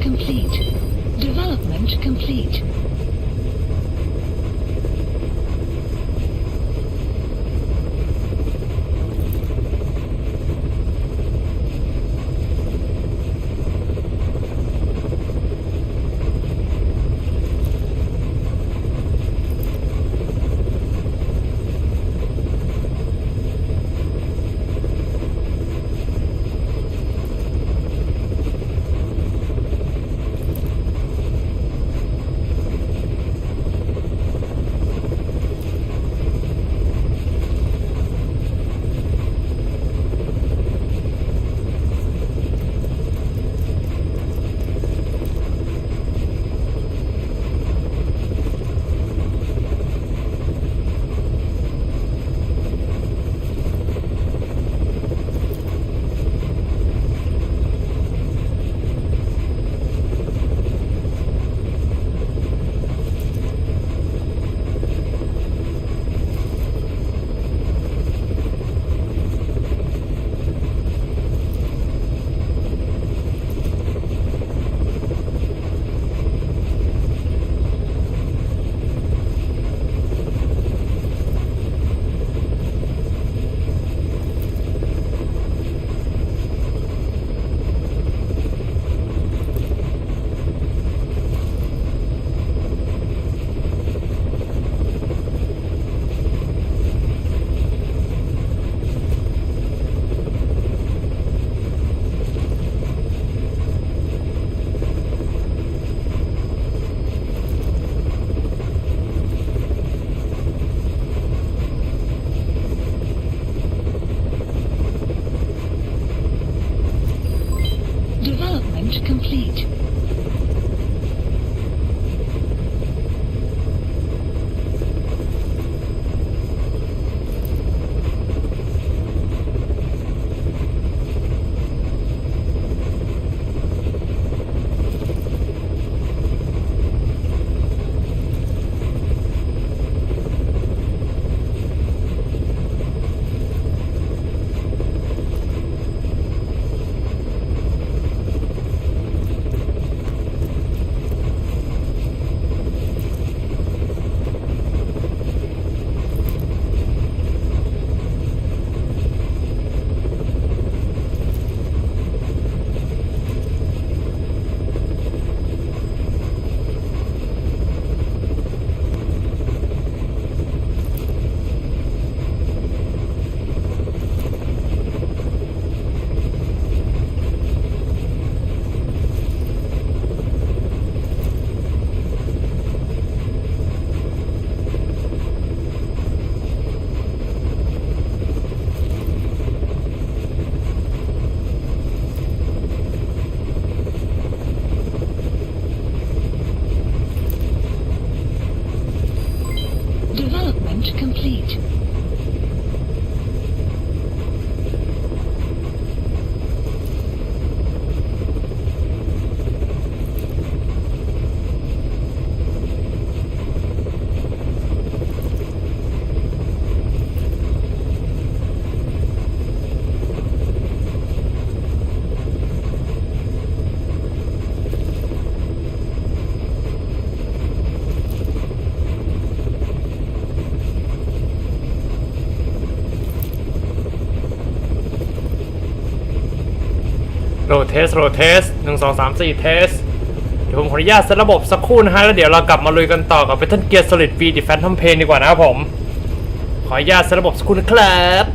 complete. Development complete. Development complete. Development complete.โหลดเทส1 2 3 4เทสเดี๋ยวผมขออนุญาตเซตระบบสักครู่นะฮะแล้วเดี๋ยวเรากลับมาลุยกันต่อกับ Metal Gear Solid V The Phantom Pain ดีกว่านะครับผมขออนุญาตเซตระบบสักครู่นะครับ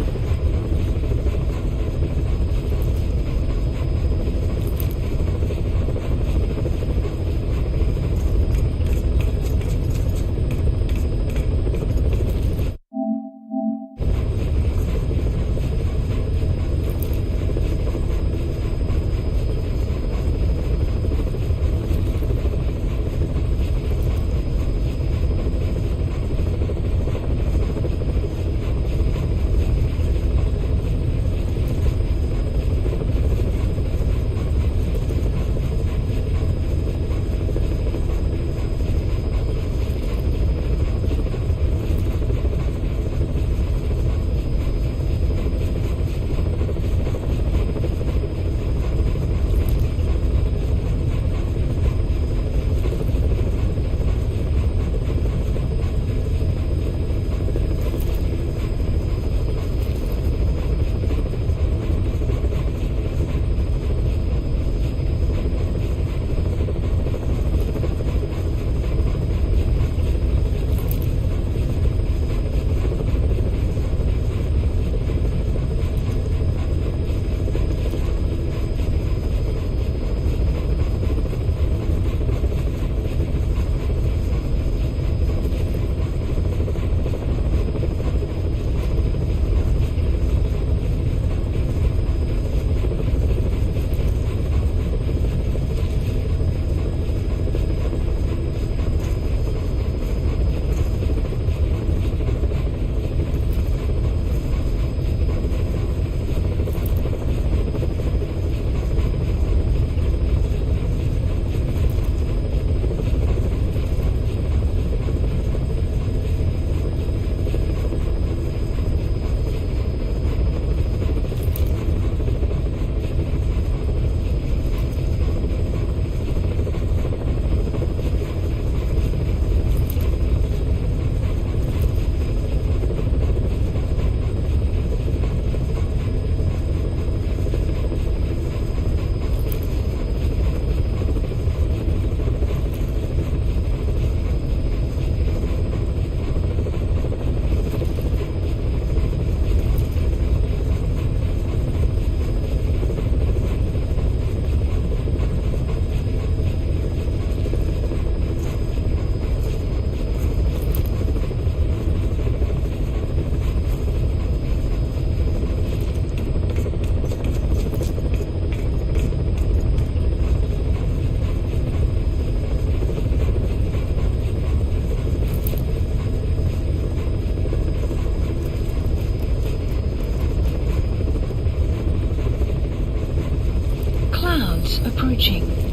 Coordinates approaching.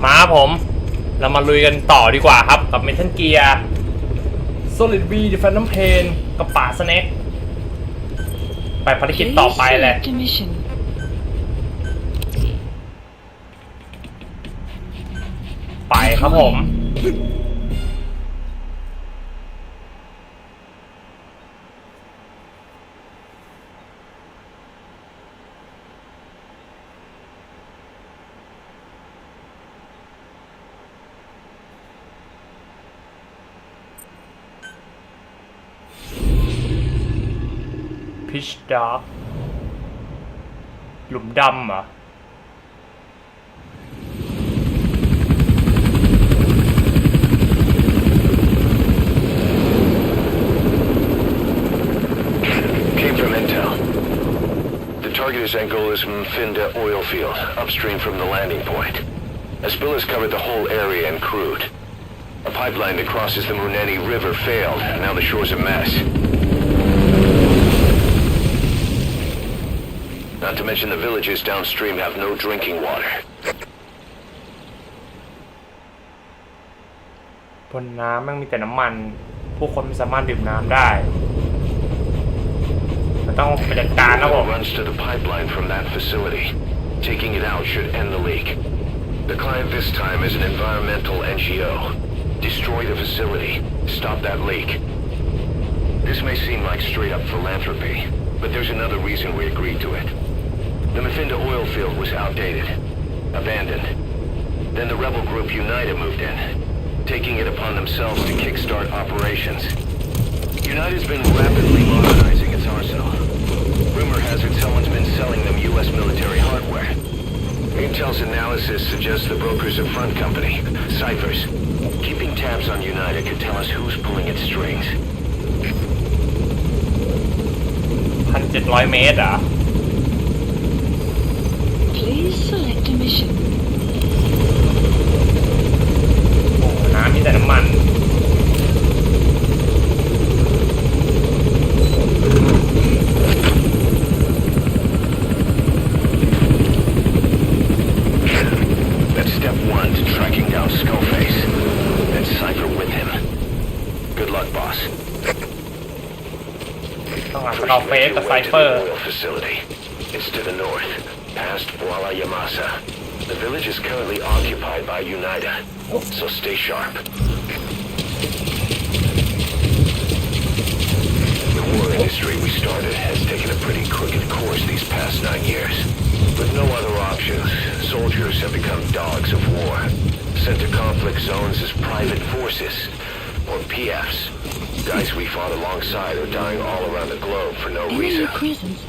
มาผมเรามาลุยกันต่อดีกว่าครับกับ Metal Gear Solid V Phantom Pain กับป่าสแน็คไปภารกิจต่อไปแหละ ไปครับผม Pitch Dark หลุมดำเหรอTarget's angle is Mfinda oil field, upstream from the landing point. A spill has covered the whole area and crude. A pipeline that crosses the Muneni River failed, and now the shore's a mess. Not to mention the villages downstream have no drinking water. บนน้ำมันมีแต่น้ำมันผู้คนไม่สามารถดื่มน้ำได้ต้องไปจัดการนะผม runs to the pipeline from that facility. Taking it out should end the leak. The client this time is an environmental NGO. Destroy the facility. Stop that leak. This may seem like straight-up philanthropy, but there's another reason we agreed to it. The Mfinda oil field was outdated, abandoned. Then the rebel group United moved in, taking it upon themselves to kickstart operations. United's been rapidly modernizing its arsenal. Rumor has it someone's been selling them U.S. military hardware. Intel's analysis suggests the broker's a front company, Cyphers. Keeping tabs on United could tell us who's pulling its strings. 1,700 เมตรอ่ะ Please select a mission. โอ้น้ำมีแต่น้ำมัน That's step one to tracking down Skullface. Then Cypher with him. Good luck, boss. ต้องหาสกอร์เฟสกับไซเฟอร์ Facility. It's to the north, past Wala Yamasa. The village is currently occupied by Unida, so stay sharp. The war industry we started has taken a pretty crooked course these past 9 years. With no other options, soldiers have become dogs of war, sent to conflict zones as private forces, or PFs. Guys we fought alongside are dying all around the globe for no reason.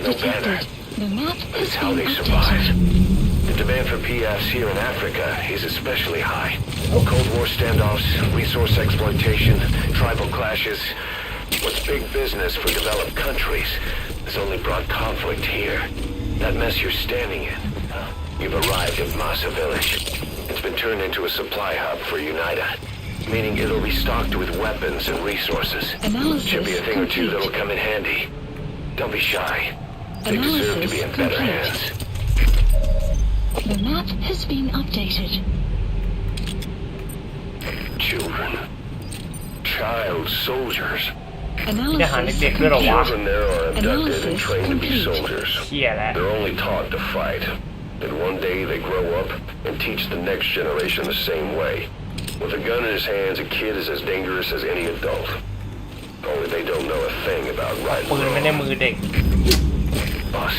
No banner. The map It's how they survive. The demand for PFs here in Africa is especially high. Cold War standoffs, resource exploitation, tribal clashes. What's big business for developed countries has only brought conflict here. That mess you're standing in. You've arrived at Masa Village. It's been turned into a supply hub for UNITA, meaning it'll be stocked with weapons and resources. Analysis Should be a thing or two complete. that'll come in handy. Don't be shy. They deserve to be in better hands. The map has been updated. Children. Child soldiers. ทหาร Analysis เด็กๆด้วยเหรอวะ Children there are abducted and trained to be soldiers. เหี้ยแล้ว They're only taught to fight. Then one day they grow up and teach the next generation the same way. With a gun in his hands, a kid is as dangerous as any adult. Only they don't know a thing about right ปื and นไม่ได้ wrong. มือเด็ก Boss,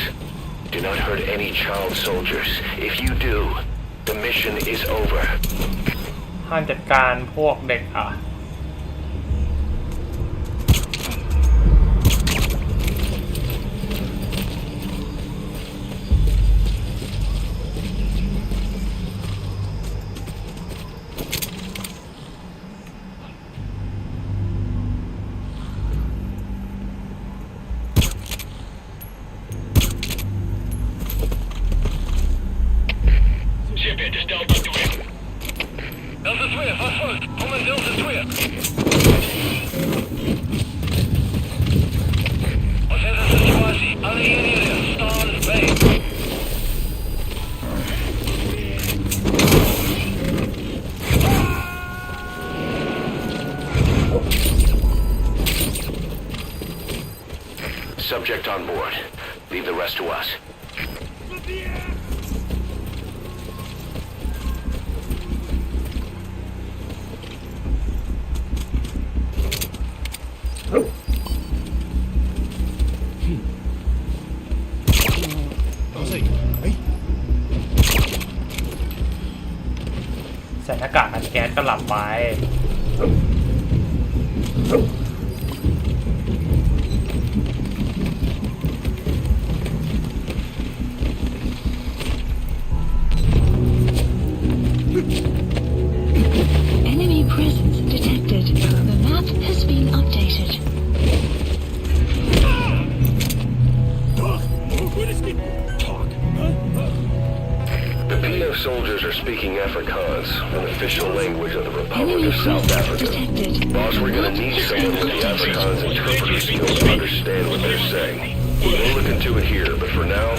do not hurt any child soldiers. If you do, the mission is over. ห้ามจัดการพวกเด็กСебе, just down by the way. Delta 2, fast forward. Command Delta 2. Ocena sytuacji, ale nie, stan bay. Subject on board. Leave the rest to us. Oh. ใส่หน้ากากกันแก๊สก็หลับไป Enemy presence detected. The map has been updated. The PF soldiers are speaking Afrikaans, an official language of the Republic Enemy of South presence Africa. detected. Boss, we're The gonna map need has someone been with the updated. Afrikaans interpreter skills to understand what they're saying. We'll look into it here, but for now,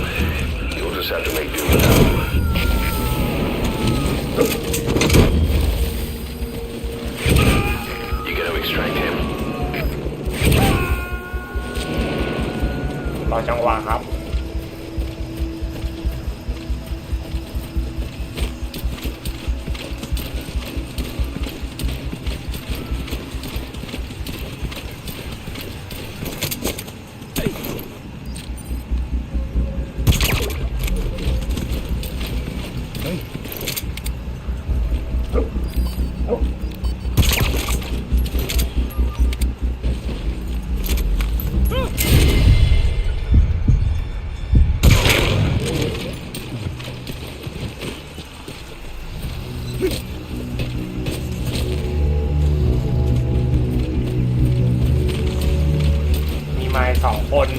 you'll just have to make do without them. You gotta extract him. รอจังหวะครับ มีไม้2 คน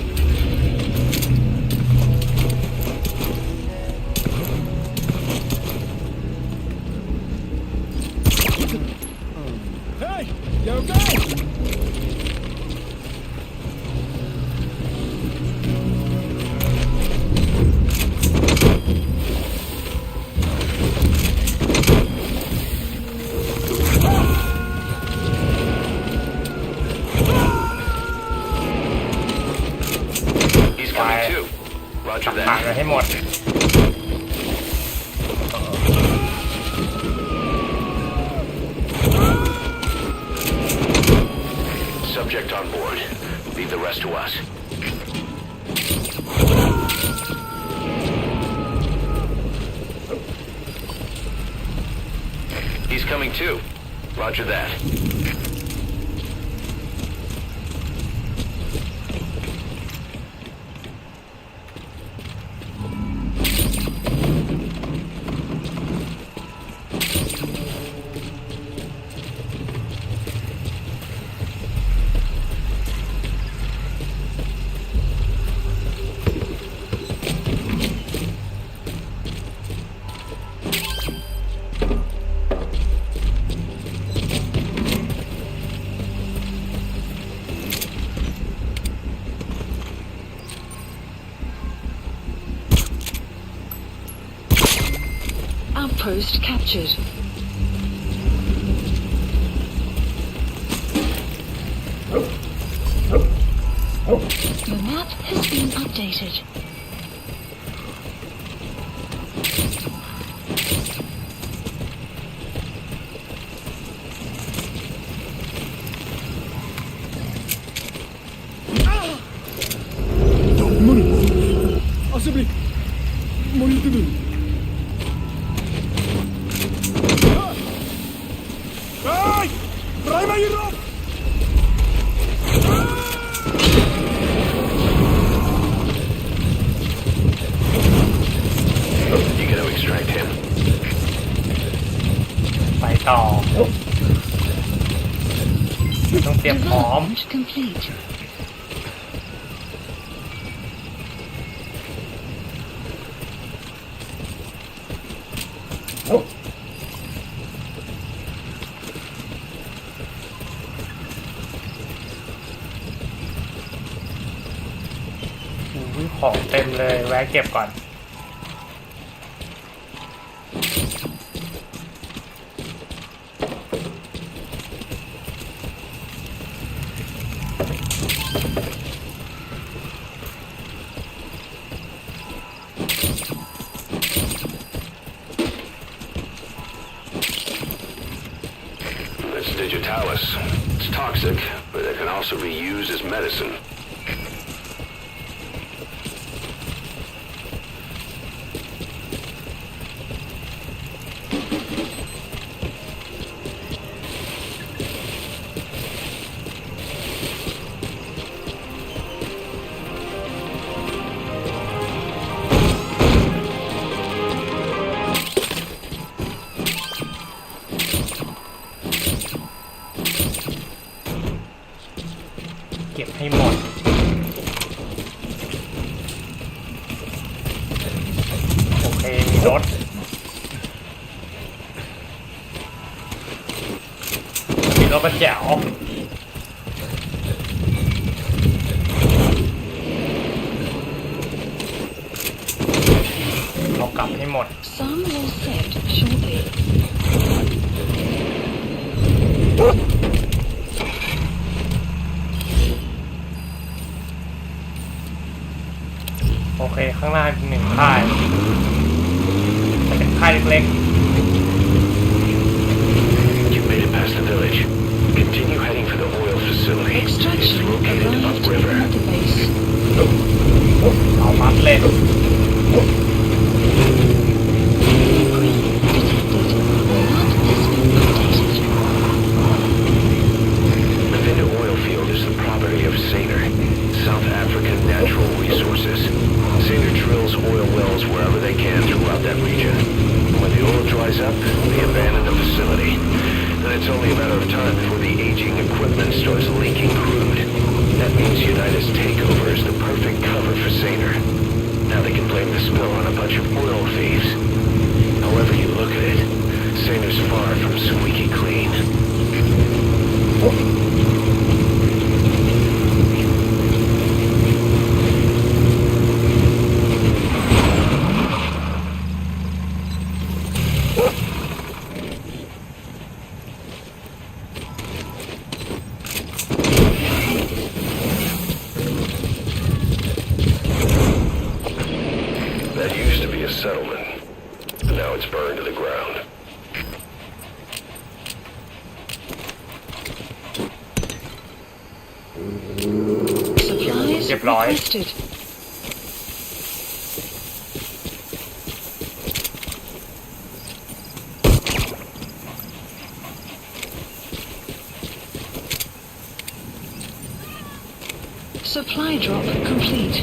Hey, you okay? He's coming too. จั Roger บปากกัน that. ให้หมด Subject on board. Leave the rest to us. He's coming too. Roger that. outpost captured. The map has been updated. Assembly! Monitor! Hey! Primary rope! You gonna extract him? ไปต่อต้องเตรียมพร้อม Development complete. อุ้ยของเต็มเลยแวะเก็บก่อนIt's digitalis. It's toxic, but it can also be used as medicine.เก็บให้หมดโอเคมีรถก็แจ๋วเอากลับให้หมด Some will set shortly. โอเคข้างหน้าเป็นหนึ่งค่ายแต่เป็นค่ายเล็ก You made it past the village. Continue heading for the oil facility. It's Extraction located arrived upriver. at the base. ๆเอามัดเลย Detected. The map has been updated. The Vinda oil field is the property of Saner, South African Natural Resources. Saner drills oil wells wherever they can throughout that region. When the oil dries up, they abandon the facility. Then it's only a matter of time before the aging equipment starts leaking crude. That means United's takeover is the perfect cover for Saner. Now they can blame the spill on a bunch of oil thieves. However you look at it, Saner's far from squeaky clean. That used to be a settlement, but now it's burned to the ground. Supplies เรียบร้อย requested. Supply drop complete.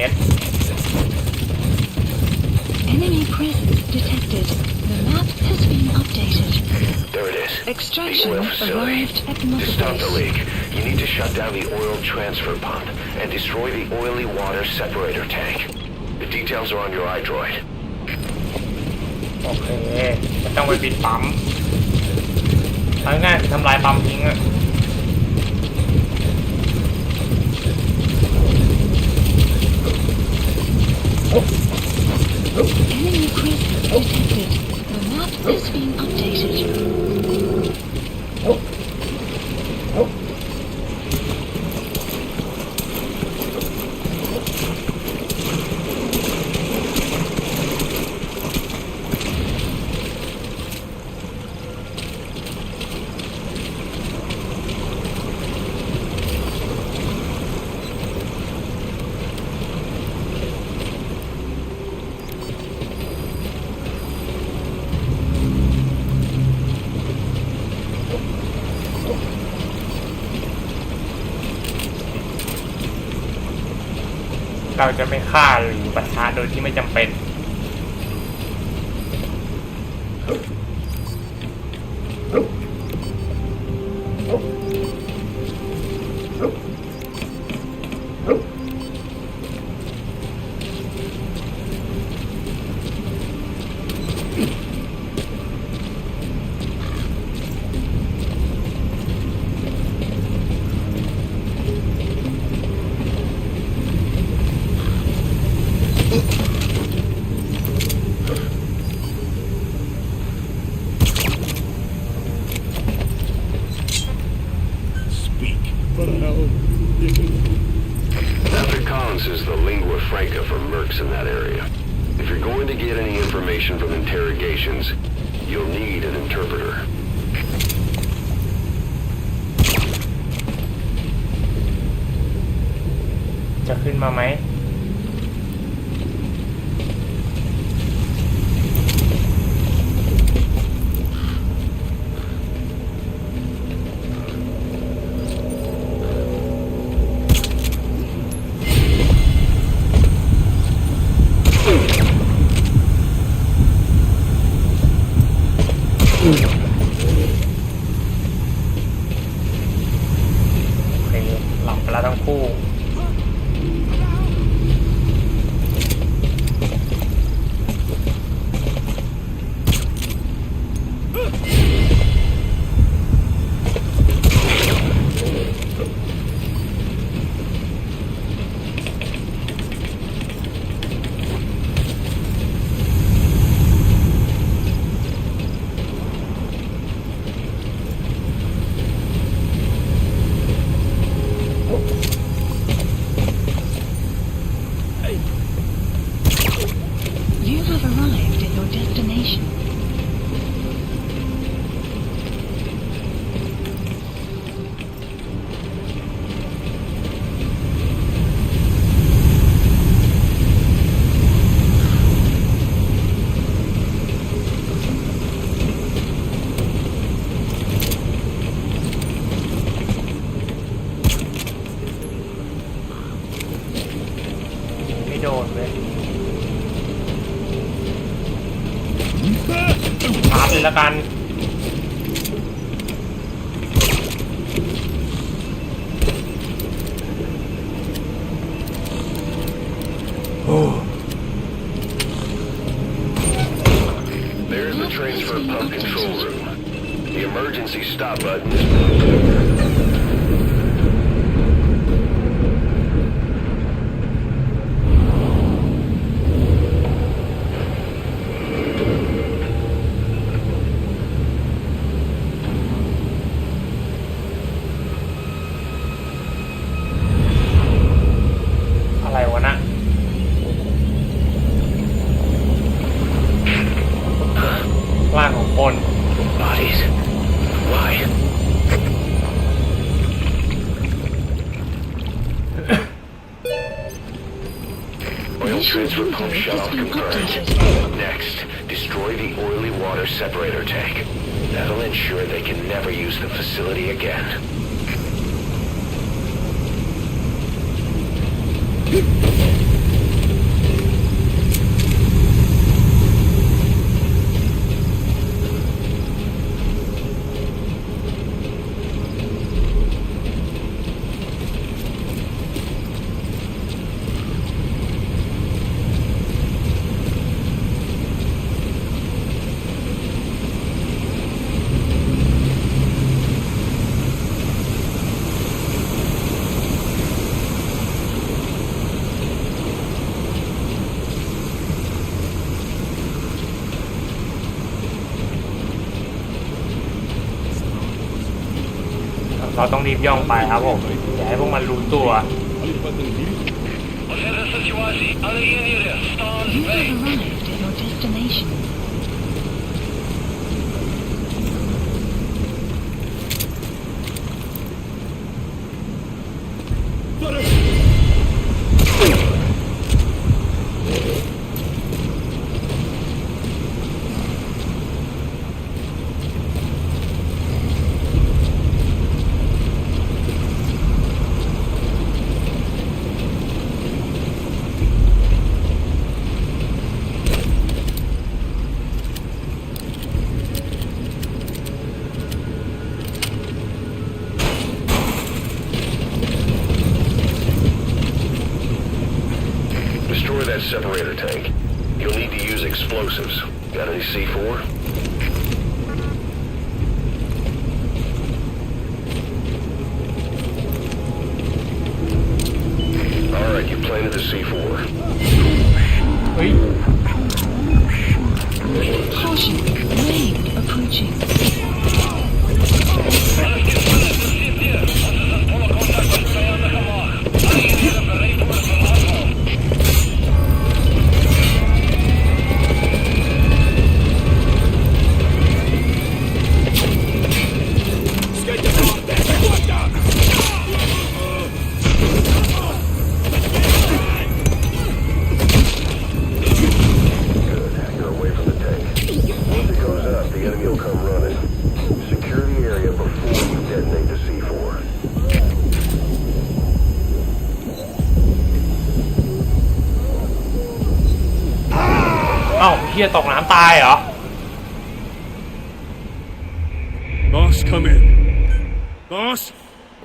ตร Enemy presence detected. The map has been updated. There it is. The Extraction oil facility. arrived at To Mother stop the Base. leak, you need to shut down the oil transfer pump and destroy the oily water separator tank. The details are on your iDroid. โอเคจะต้องไปปิดปั๊มเอาง่ายๆทำลายปั๊มทิ้งอะ Enemy presence detected. The map has been updated. เราจะไม่ฆ่าหรือปะทะโดยที่ไม่จำเป็นAfrikaans is the lingua franca for mercs in that area. If you're going to get any information from interrogations, you'll need an interpreter. จะขึ้นมาไหมโอเคหลับไปแล้วทั้งคู่ You have arrived at your destination. ไม่โดนเลยชาร์จเลยละกัน There's the transfer pump control room. The emergency stop button is moved. Bodies? Why? Oil transfer pump shut-off confirmed. Next, destroy the oily water separator tank. That'll ensure they can never use the facility again. เราต้องรีบย่องไปครับผมอย่าให้พวกมันรู้ตัว Оценка ситуации. Alien area. Stand You by. have arrived at your destination. Destroy that separator tank. You'll need to use explosives. Got any C4? Alright, you planted the C4. เฮ้ย Caution, rain approaching. You're away from the tank. Once it goes up, the enemy will come running. Secure the area before you detonate the C4. เอ้าเฮียตกน้ำตายเหรอ Boss, come in. Boss?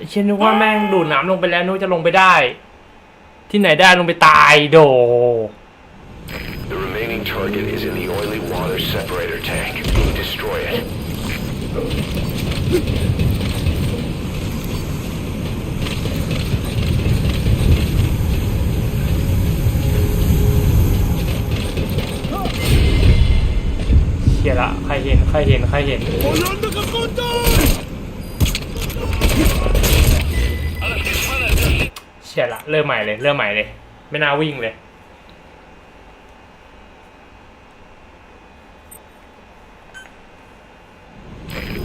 เช่นนึกว่าแม่งดูดน้ำลงไปแล้วนึกจะลงไปได้ ที่ไหนได้ลงไปตายโด The remaining target is in the oily water separator tank. Destroy it. เชี่ยละใครเห็น Volando con conto! เชี่ยละเริ่มใหม่เลย ไม่น่าวิ่งเลย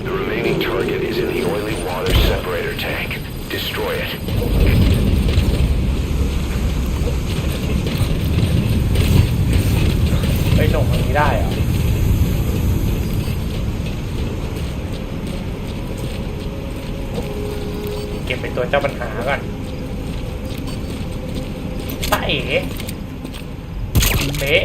The remaining target is in the oily water separator tank. Destroy it. ไปส่งตรงนี้ได้เหรอ เก็บเป็นตัวเจ้าปัญหาก่อนตาเอ๋เป๊ะ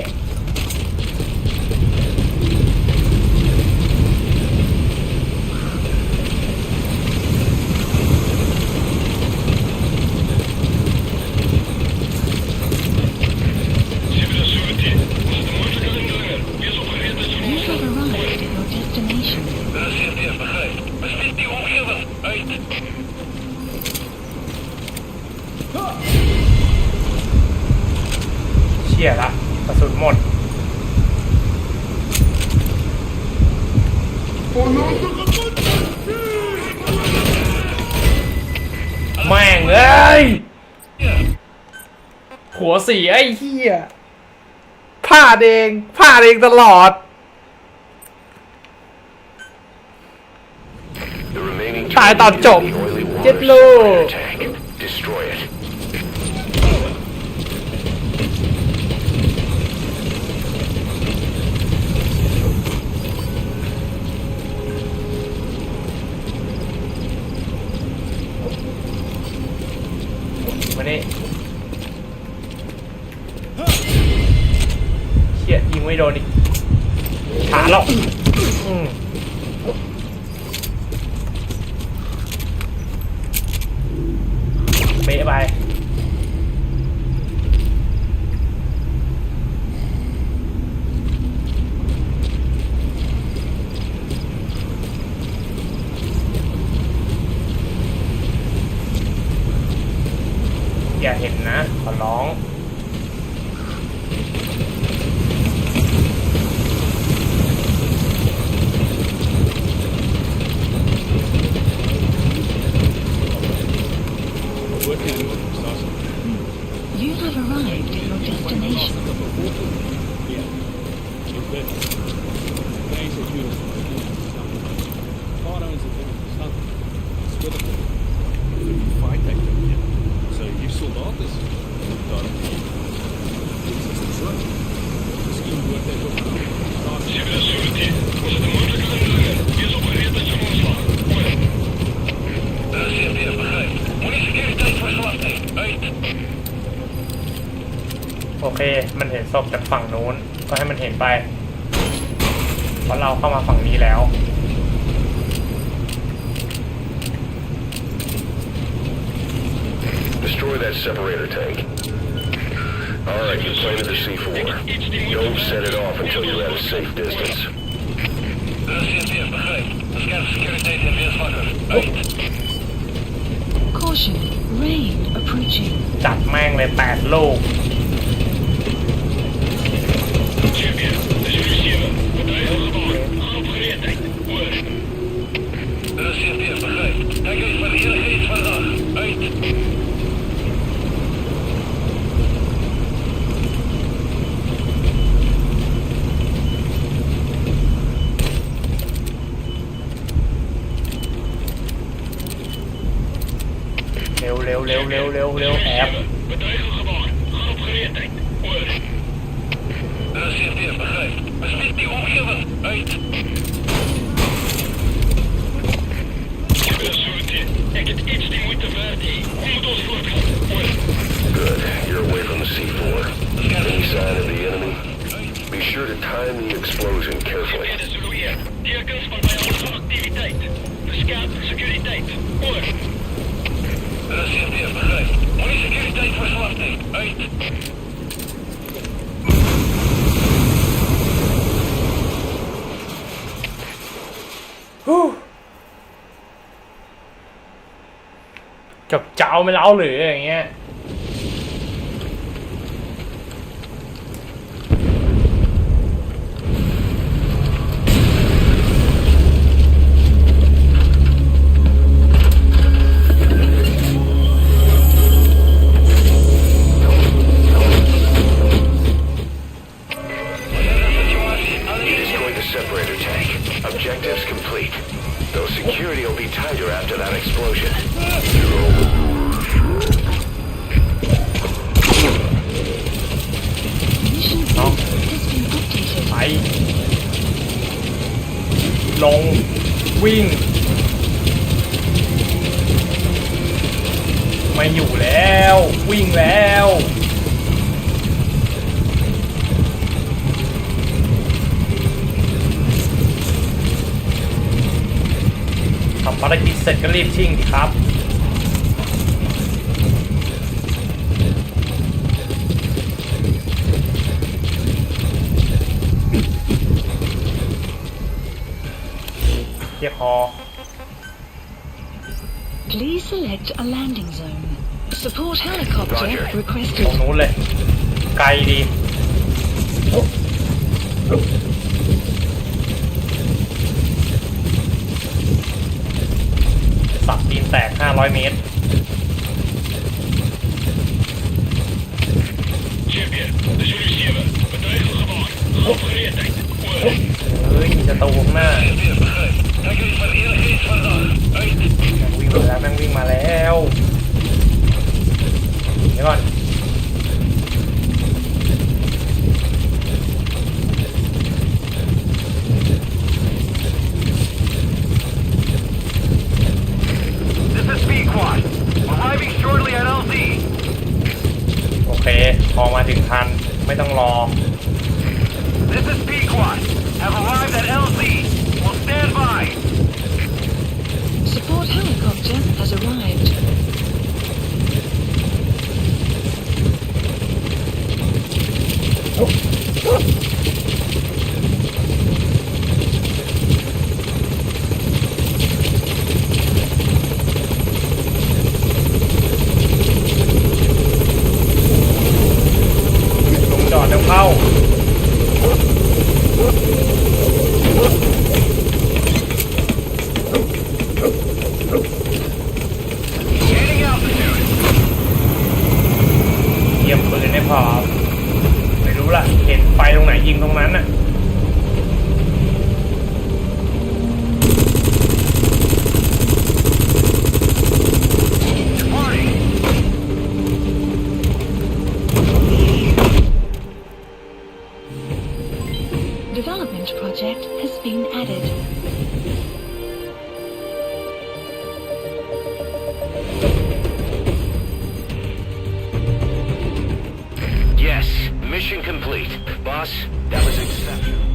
You have arrived at your destination. Рассветка отдыхает. Рассветки Омхевен. Айт. เชี่ยละกระสุนหมด Volando con conto! แม่งเอ้ย หัวสีไอ้เหี้ยพลาดเองตลอด The remaining ตายตอน target จ is บ in the oily เจ็ด water ลูก separator tank. Destroy it. มานี่เชี่ยยิงไม่โดนอีกขาหรอกเบะไปอย่าเห็นนะขอร้อง เ You have arrived at your destination. So you sold all this? Ой. โอเคมันเห็นศพจากฝั่งนู้นก็ให้มันเห็นไปเพราะเราเข้ามาฝั่งนี้แล้ว Destroy that separator tank. Alright, you planted the C4. Don't set it off until you're at a safe distance. Caution, rain approaching. จัดแม่งเลย8 ลูกเร็วแอบGood. You're away from the C4. Any sign of the enemy? Be sure to time the explosion carefully. Whew. จบเจ้าไม่เล่าหรืออย่างเงี้ยObjectives complete. Though security will be tighter after that explosion. Mission status has been updated. ไปลงวิ่งไม่อยู่แล้ววิ่งแล้วทำภารกิจเสร็จก็รีบชิ่งดิครับเรียกฮอ Please select a landing zone. Support helicopter Roger. ตรง requested. นู้นเลยไกลดีสับตีนแตก500 เมตรเฮ้ยมีศัตรูข้างหน้าแม่งวิ่งมาแล้วเดี๋ยวก่อน โอเคพอมาถึงทันไม่ต้องรอ This is Pequot. Have arrived at LZ. Will stand by. Support helicopter has arrived. ลงจอดแล้วเข้า ยิงตรงนั้นน่ะ Development project has been added. Yes, mission complete. Boss, that was exceptional.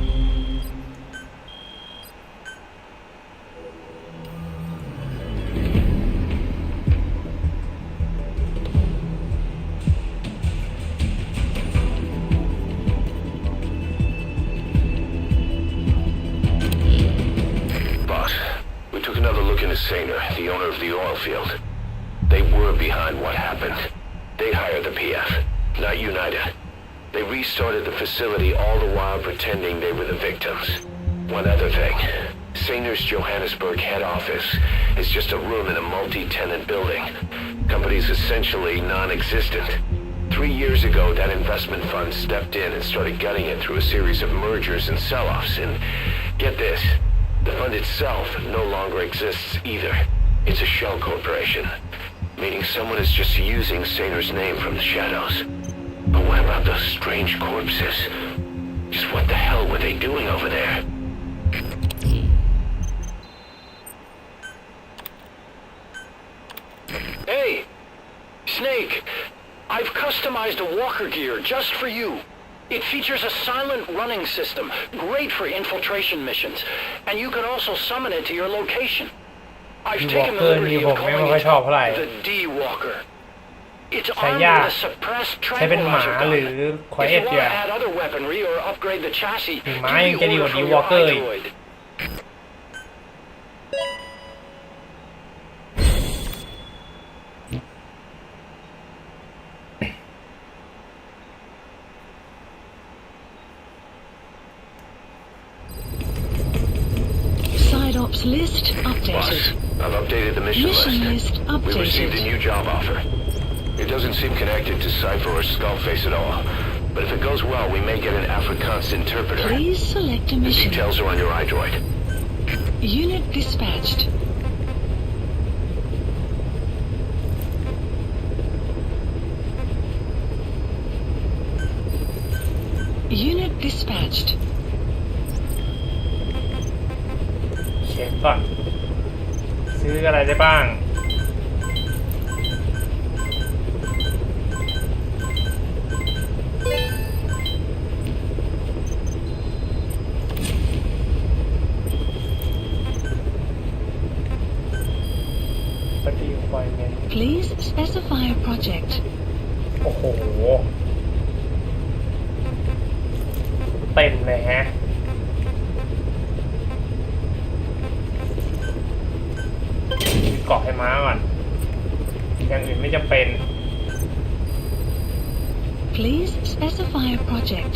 Boss, we took another look into Sainer, the owner of the oil field. They were behind what happened. They hired the PF, not United. They restarted the facility all the while pretending they were the victims. One other thing. Sainer's Johannesburg head office is just a room in a multi-tenant building. Company's essentially non-existent. 3 years ago, that investment fund stepped in and started gutting it through a series of mergers and sell-offs. And get this, the fund itself no longer exists either. It's a shell corporation, meaning someone is just using Sainer's name from the shadows. But what about those strange corpses? Just what the hell were they doing over there? Hey! Snake! I've customized a walker gear just for you. It features a silent running system, great for infiltration missions, and you can also summon it to your location. I've taken the liberty of calling it the D-Walker.It's armed with a suppressed tranquilizer gun. If you want to add other weaponry or upgrade the chassis, give the order from your iDroid. Side ops list updated. Boss, I've updated the mission list We received a updated. new job offer.It doesn't seem connected to Cypher or Skullface at all. But if it goes well, we may get an Afrikaans interpreter. Please select a The mission. details are on your iDroid. Unit dispatched. Unit dispatched. เช็คก่อนซื้ออะไรได้บ้างปฏิบัติเนี่ย Please specify a project. โอ้โหเต็มเลยฮะเกาะให้ม้าก่อนอย่างอื่นไม่จำเป็น Please specify a project.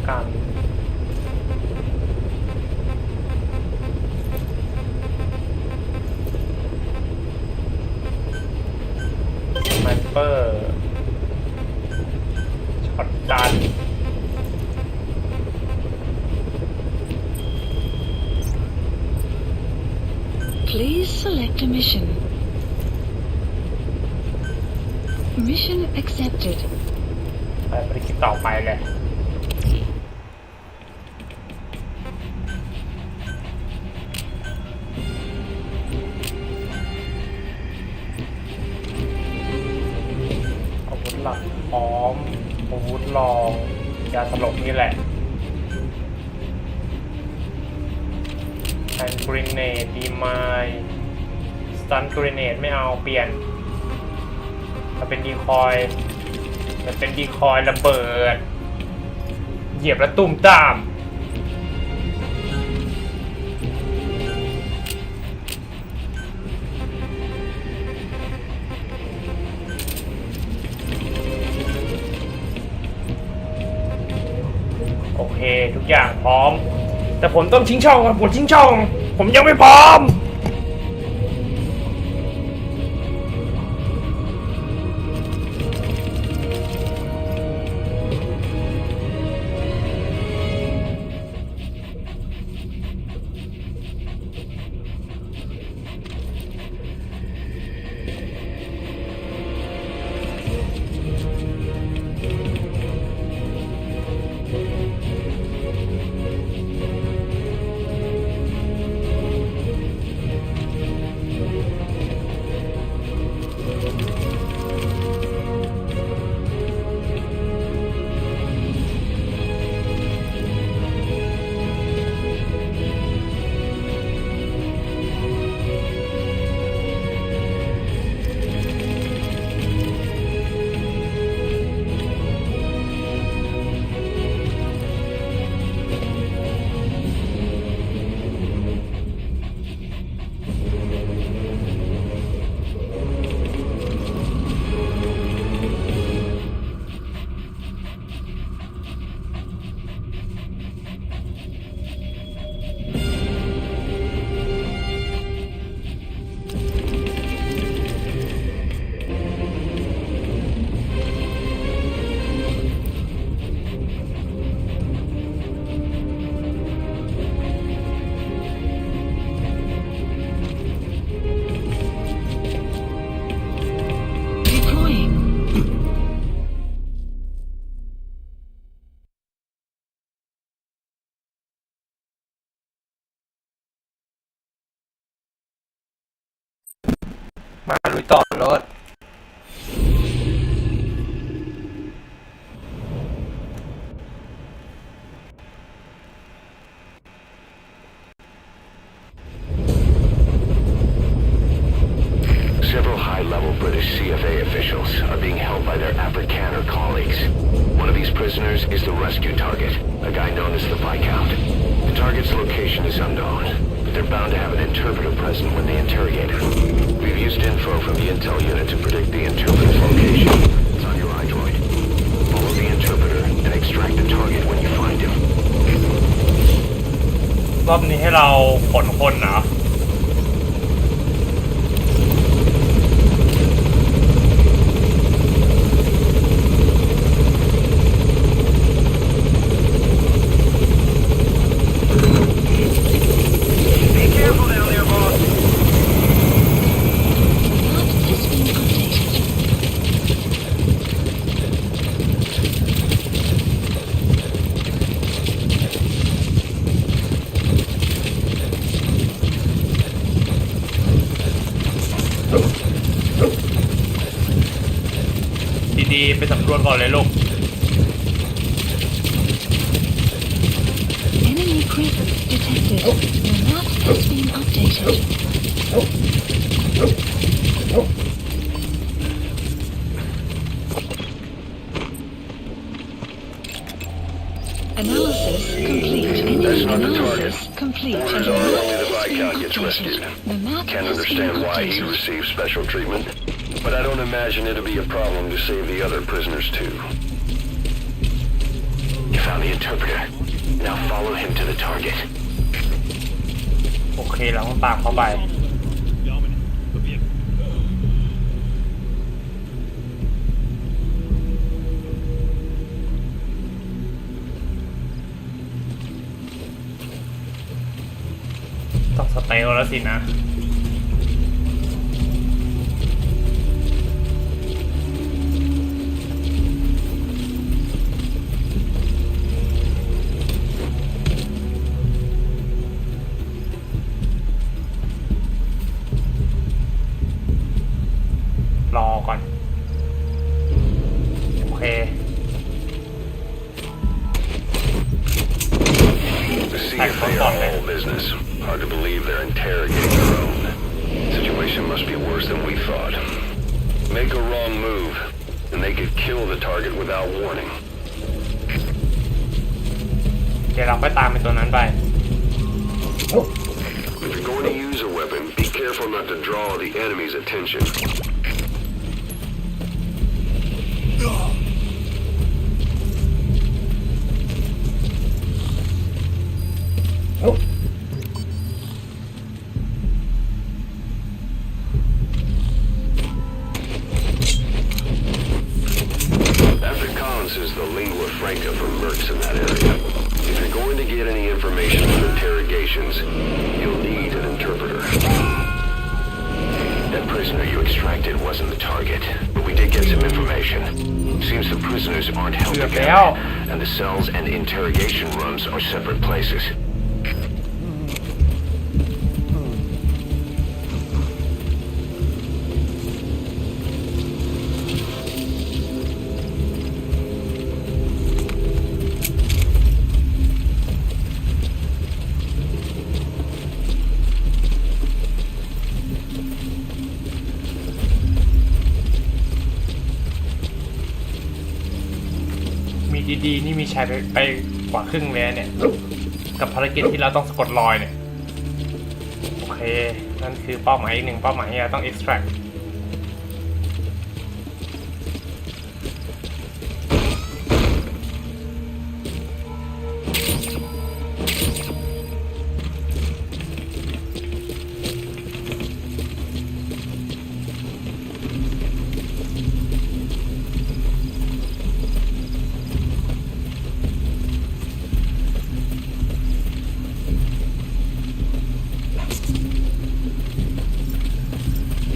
การสไนเปอร์ช็อตกัน Please select a mission. Mission accepted. ไปภารกิจต่อไปเลยอาวุธหลักพร้อมอาวุธรองยาสลบนี่แหละแฮนด์กรีเนดดีไมสตันกรีเนดไม่เอาเปลี่ยนมันเป็นดีคอยระเบิดเหยียบแล้วตุ่มตาม โอเคทุกอย่างพร้อมแต่ผมต้องทิ้งช่องก่อนผมทิ้งช่องผมยังไม่พร้อม มาลุยต่อรถSeveral high-level British CFA officials are being held by their Afrikaner colleagues. One of these prisoners is the rescue target, a guy known as the Viscount. The target's location is unknown, but they're bound to have an interpreter present when they interrogate him. We've used info from the intel unit to predict the interpreter's location. It's on your iDroid. Follow the interpreter and extract the target when you find him. รอบนี้ให้เราขนคนนะดีๆไปสำรวจก่อนเลยลูก Enemy presence detected. The map has been updated. Analysis complete. That's not the Analysis target. complete. Orders The are map only the has been Viscount gets updated. rescued. The map Can't has been understand why he updated. received special treatment, but I don't imagine it'll be a problem to save the other prisoners too. You found the interpreter. Now follow him to the target. โอเคเราต้องตามเข้าไป ต้องสเตลแล้วสินะรอก่อนโอเค The CFA are all business. Hard to believe they're interrogating their own. Situation must be worse than we thought. Make a wrong move, and they could kill the target without warning. เดี๋ยวเราไปตามไปตัวนั้นไป If you're going to use a weapon, be careful not to draw the enemy's attention. Afrikaans is the lingua franca for mercs in that area. If you're going to get any information from interrogations, you'll need an interpreter. That prisoner you extracted wasn't the target, but we did get some information. Seems the prisoners aren't held together, and the cells and interrogation rooms are separate places.ดีๆนี่มีใช้ไปกว่าครึ่งแล้วเนี่ยกับภารกิจที่เราต้องสะกดรอยเนี่ยโอเคนั่นคือเป้าหมายอีกหนึ่งเป้าหมายที่เราต้อง extract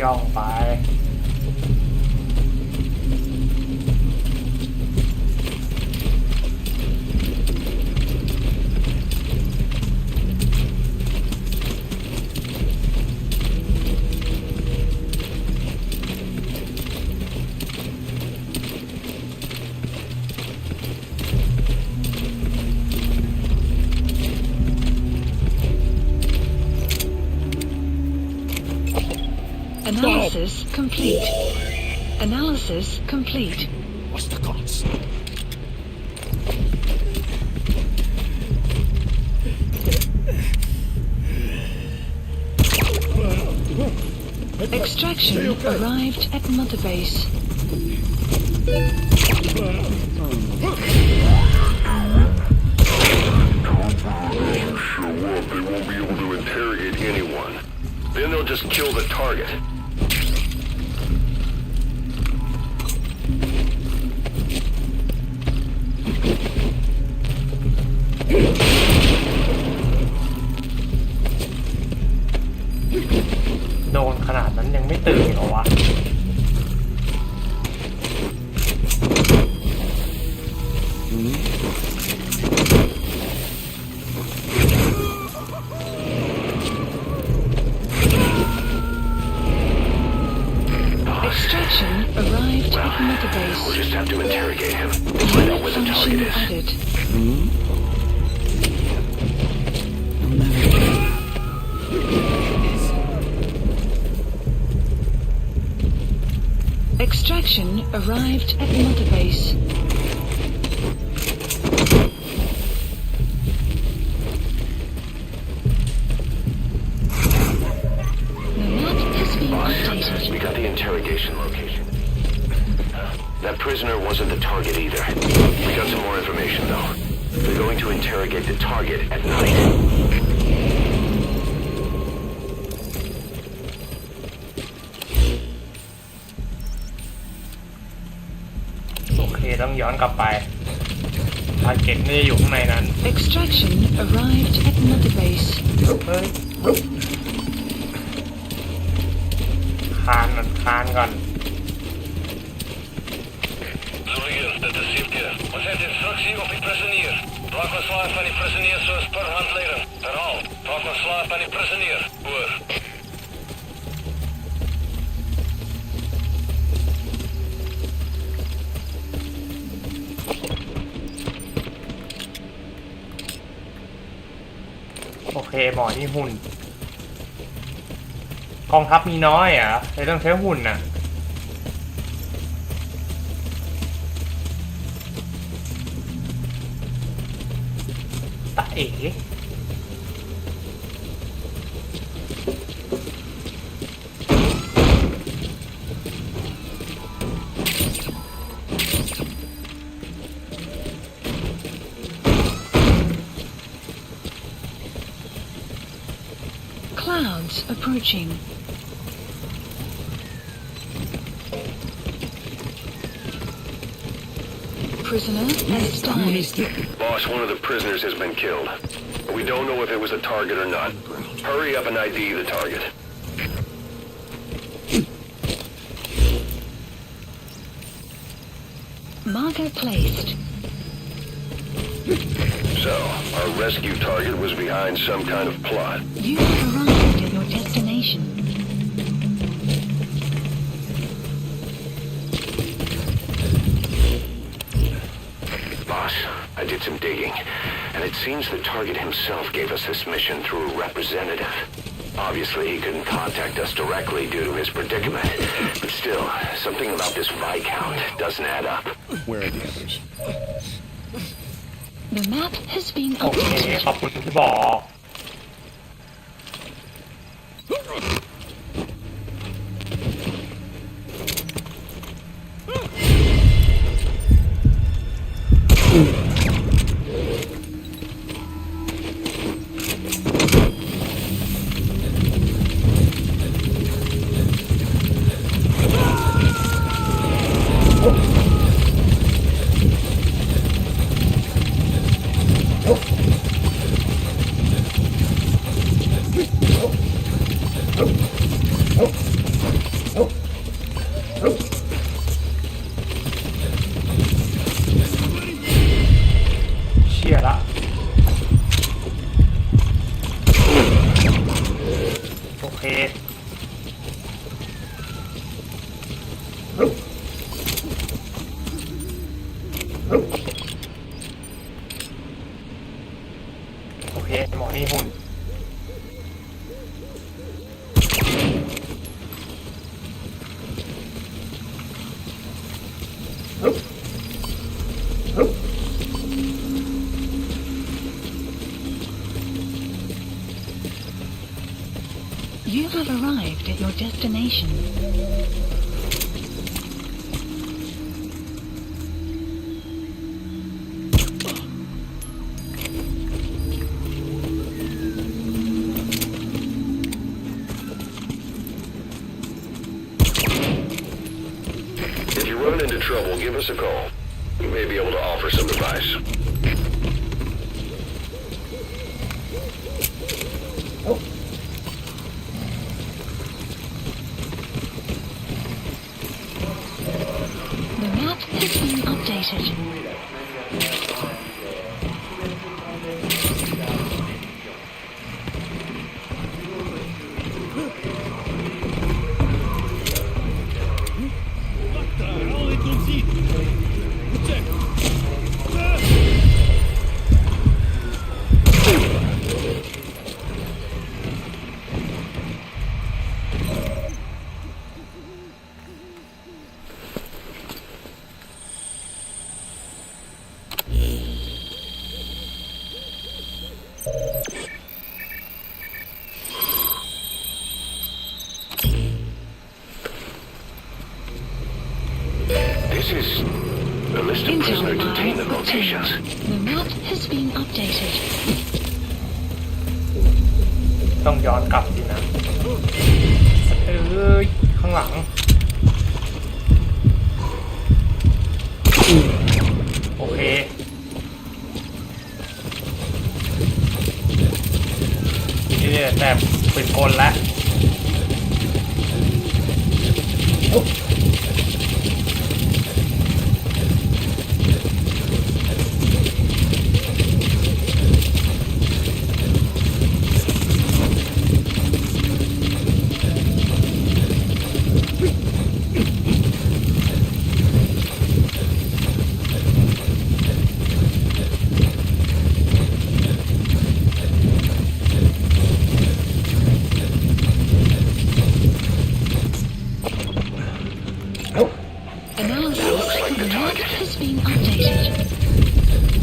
ย่องไป Analysis complete. Analysis complete. What's the cost? Extraction arrived at Mother Base. They won't be able to interrogate anyone. Then they'll just kill the target. โดนขนาดนั้นยังไม่ตื่นเหรอวะ Extraction arrived at Mother Base. We'll just have to interrogate him and find out where the Function target is. added. Extraction arrived at Mother Base. The map has been updated. We got the interrogation location. That prisoner wasn't the target either. We got some more information though. They're going to interrogate the target at night. โอเคต้องย้อนกลับไปทาร์เก็ตนี่อยู่ข้างในนั้น Extraction arrived at Mother Base. เฮ้ยคานก่อน Zuluier, dat is Sipke. Wat zijn de instructie op die prisonier? Draag maar slaaf van die prisonier zoals per handleden. Herhaal, draag maar slaaf van die prisonier. Hoor. โอเคหมอนี่หุ่น กองทัพมีน้อยอ่ะเลยต้องใช้หุ่นน่ะตะเอ๋ Clouds approaching. Prisoner has died. Boss, one of the prisoners has been killed. We don't know if it was a target or not. Hurry up and ID the target. Marker placed. So, our rescue target was behind some kind of plot. You have arrived at your destination. Boss, I did some digging, and it seems the target himself gave us this mission through a representative. Obviously, he couldn't contact us directly due to his predicament, but still, something about this Viscount doesn't add up. Where are the others? The map has been โอเค updated. ขอบคุณที่บอกเชี่ยละโอเคโอเคหมอนี่หุ่น You have arrived at your destination. If you run into trouble, give us a call. We may be able to offer some advice. The map has been updated. This is a list of prisoner Intel detainment file locations. obtained. The map has been updated. ต้องย้อนกลับสินะข้างหลังโอเคทีนี้แต่เป็นกลแล้ว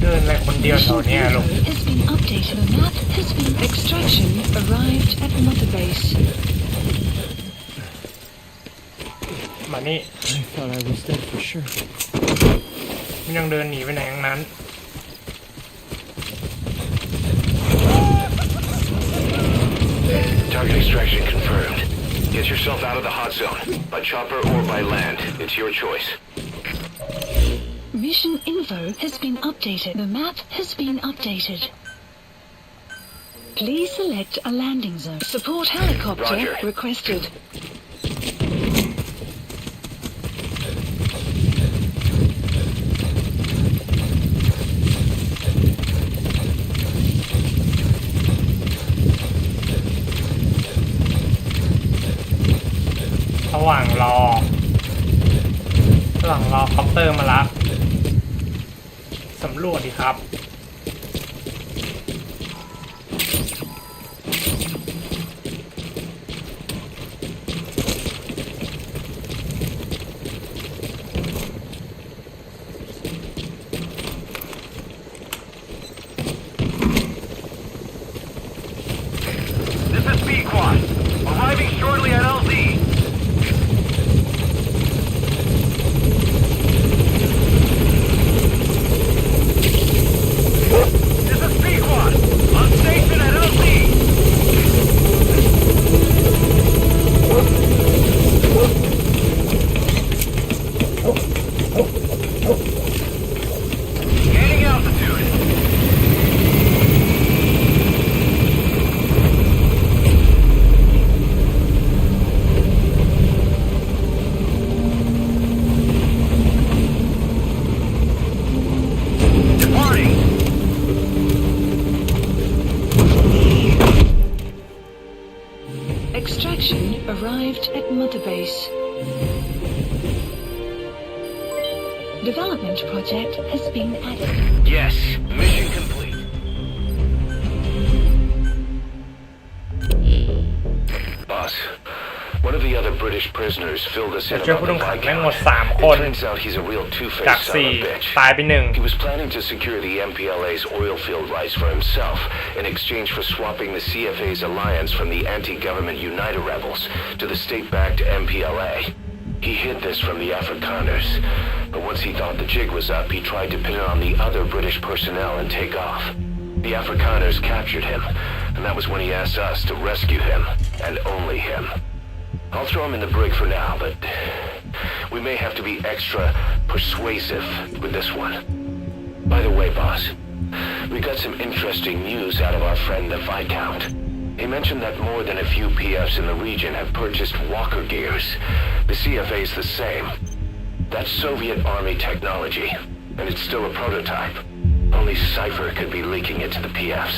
เดินอะไรคนเดียวแถวเนี้ยลูก Has been updated. The map has been extraction arrived at mother base. มานี่ I thought I was dead for sure. มันยังเดินหนีไปไหนทั้งนั้น Target extraction confirmed. Get yourself out of the hot zone. By chopper or by land. It's your choice. Mission info has been updated. The map has been updated. Please select a landing zone. Support helicopter Roger. requested.ระหว่างรอคอปเตอร์มารับสำรวจดีครับThis is B-Quad. Arriving shortly at LZ. This is B-Quad. On station at LZ. Gaining altitude. Departing. Extraction arrived at mother base. Development project has been added. Yes. Mission complete. Boss, One of the other British prisoners filled us in ช่วย about ผู้ the ต้องขังแม่งหมด Viscount. 3 คน It turns out he's a real จาก two-faced son of a bitch. 4ตายไป1 He was planning to secure the MPLA's oil field rights for himself in exchange for swapping the CFA's alliance from the anti-government United rebels to the state-backed MPLA. He hid this from the Afrikaners, but once he thought the jig was up, he tried to pin it on the other British personnel and take off. The Afrikaners captured him, and that was when he asked us to rescue him, and only him. I'll throw him in the brig for now, but we may have to be extra persuasive with this one. By the way, boss, we got some interesting news out of our friend the Viscount. He mentioned that more than a few PFs in the region have purchased walker gears. The CFA's the same. That's Soviet Army technology, and it's still a prototype. Only Cypher could be leaking it to the PFs.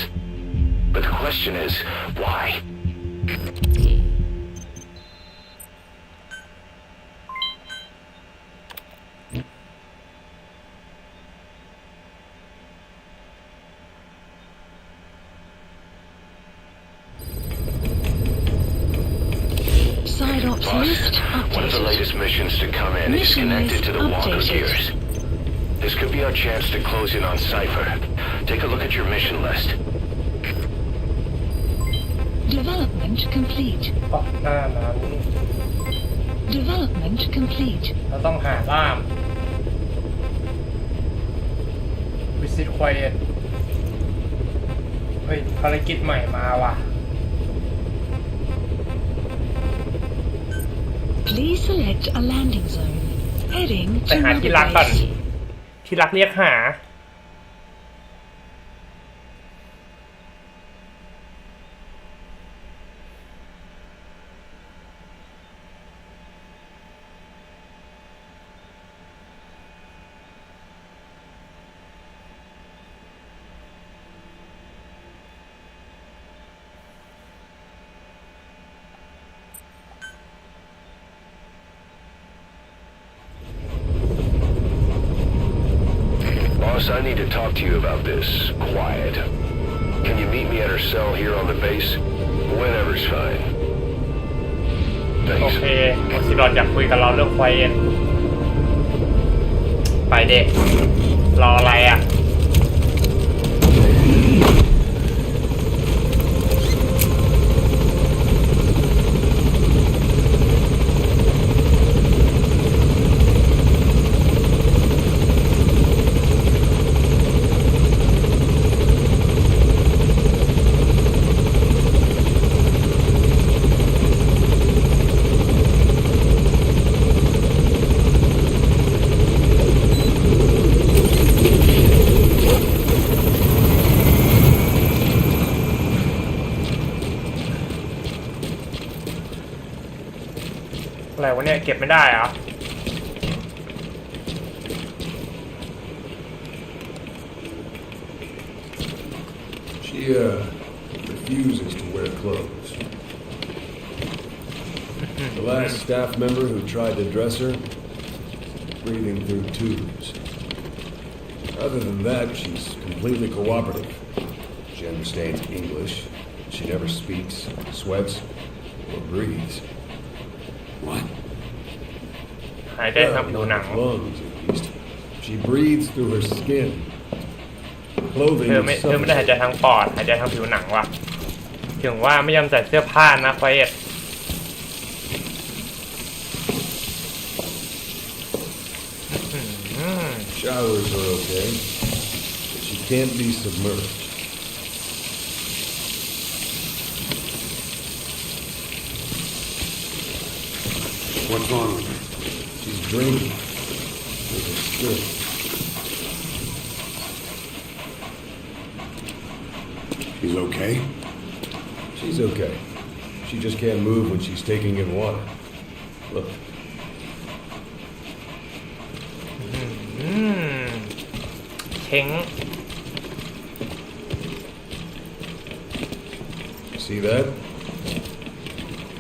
But the question is, why? Side ops Boss, list one of the updated. latest missions to come in is Mission connected list to the walker updated. gears. This could be our chance to close in on Cypher. Take a look at your mission list. Development complete. ก็หน้านั้น Development complete. เราต้องหาล่าม Visit Quiet เฮ้ยภารกิจใหม่มาว่ะ Please select a landing zone. Heading ไป to หา Mother ที่รักก่อน Base. ที่รักเรียกหา Boss, I need to talk to you about this. Quiet. Can you meet me at her cell here on the base? Whenever's fine. โอ Thanks. เคโอซิรอนอยากคุยกับเราเรื่องไฟเอ็นไปเด็กรออะไรอ่ะ อะไรวะเนี่ยเก็บไม่ได้เหรอ She refuses to wear clothes. The last staff member who tried to dress her, breathing through tubes. Other than that, she's completely cooperative. She understands English. She never speaks, sweats, or breathes. What? หายใจทางผิวหนัง Lungs, at least. She breathes through her skin. เธ Clothing อ is ไม่ได้หายใจทางปอดหายใจทางผิวหนังว่ะถึงว่าไม่ยอมใส่เสื้อผ้านะไฟเอ็ด Showers are okay, but she can't be submerged. What's wrong with her? She's drinking with her skin. She's okay? She's okay. She just can't move when she's taking in water. Look, เช้ง see that?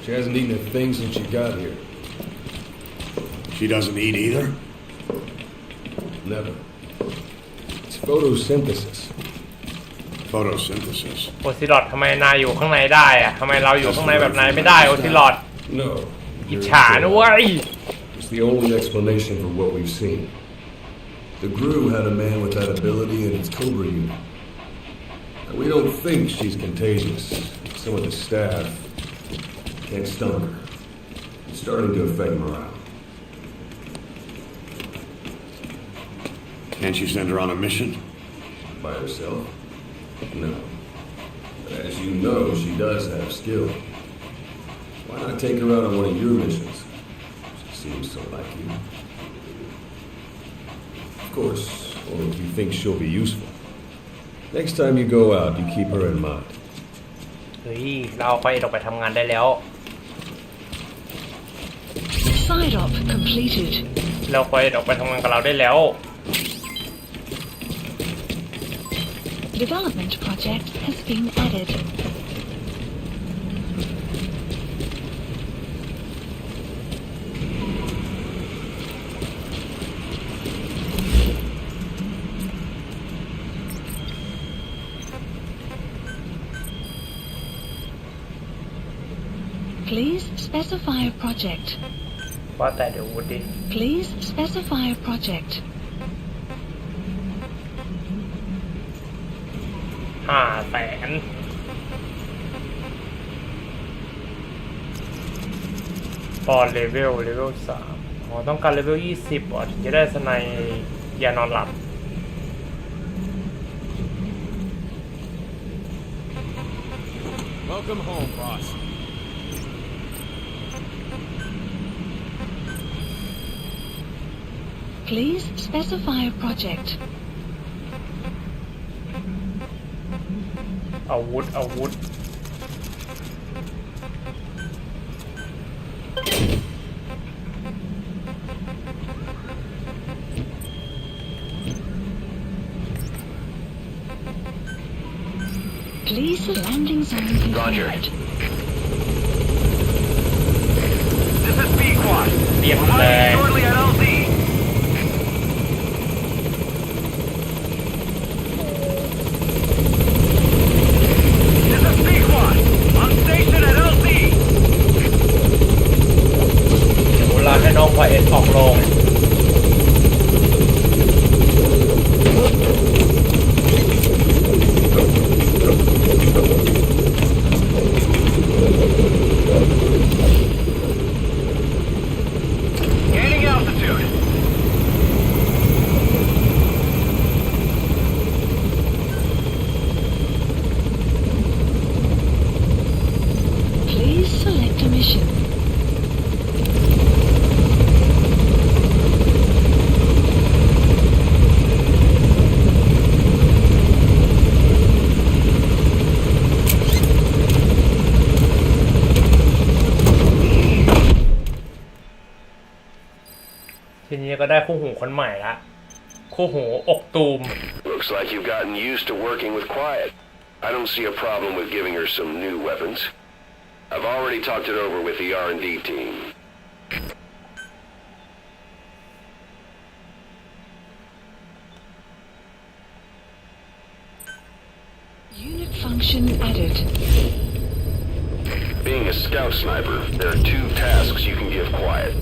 She hasn't eaten a thing since she got here. She doesn't eat either? Never. It's photosynthesis. Photosynthesis. โอซิลอดทำไมนายอยู่ข้างในได้อะทำไมเราอยู่ข้างในแบบนายไม่ได้โอซิลอด No. อิจฉานะเว้ย It's the only explanation for what we've seen. The GRU had a man with that ability in its Cobra unit. And we don't think she's contagious. Some of the staff can't stomach her. It's starting to affect morale. Can't you send her on a mission? By herself? No. But as you know, she does have skill. Why not take her out on one of your missions? She seems so like you. Of course, only if you think she'll be useful. Next time you go out, you keep her in mind. เฮ้ยเราไปออกไปทำงานได้แล้ว Side op completed. เราไปออกไปทำงานกับเราได้แล้ว Development project has been added. Please specify a project. ว่าแต่เดี๋ยววุฒิ Please specify a project. 500,000ปอนเลเวล3อ๋อต้องการเลเวล20อ๋อถึงจะได้สไนยานอนหลับ Welcome home, boss. Please specify a project. อาวุธ Please landing zone Roger. confirmed. This is B-Quad. เรียบเลย Shortly at LZ. This is B-Quad. On station at LZ. ถึงเวลาให้น้องพอเอ็นออกลง Gaining altitude. Please select a mission. ทีนี้ก็ได้คู่หูคนใหม่ละคู่หูอกตูม Looks like you've gotten used to working with Quiet. I don't see a problem with giving her some new weapons. I've already talked it over with the R&D team. Unit function added. Being a scout sniper, there are two tasks you can give Quiet.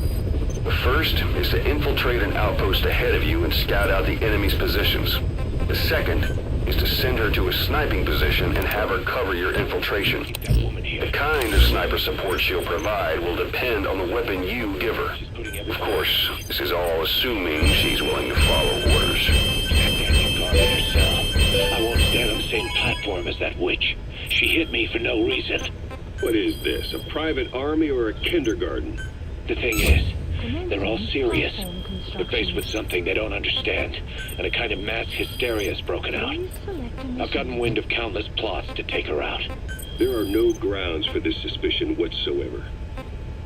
The first is to infiltrate an outpost ahead of you and scout out the enemy's positions. The second is to send her to a sniping position and have her cover your infiltration. The kind of sniper support she'll provide will depend on the weapon you give her. Of course, this is all assuming she's willing to follow orders. I won't stand on the same platform as that witch. She hit me for no reason. What is this, a private army or a kindergarten? The thing is, they're all serious, but faced with something they don't understand, and a kind of mass hysteria has broken out. Please select a I've gotten mission. wind of countless plots to take her out. There are no grounds for this suspicion whatsoever.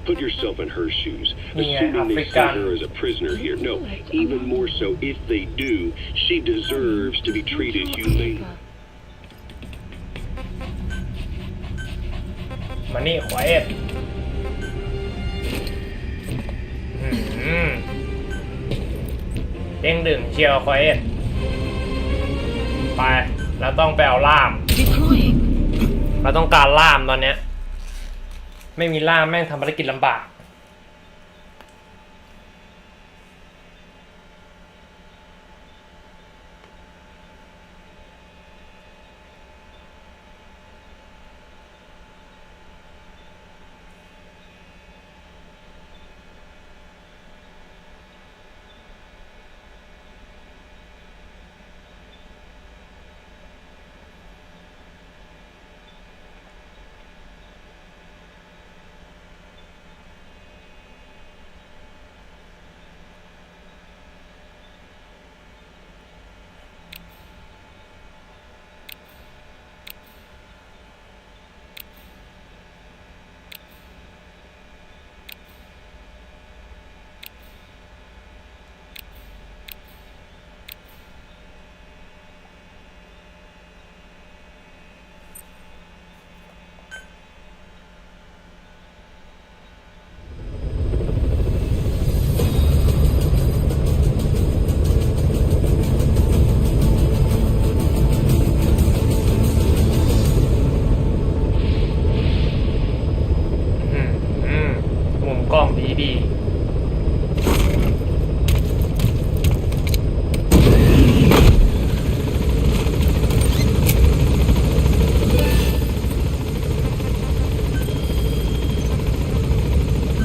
Put yourself in her shoes. Yeah, Assuming they see African. her as a prisoner here. No, even more so, if they do, she deserves to be treated humane. มานี่ควายเอ็ดเด้งดึงเชียวควายเอ็ดไปแล้วต้องไปเอาล่าม Deploying. เราต้องการล่ามตอนเนี้ย ไม่มีล่ามแม่งทำภารกิจลำบากมุมกล้องดี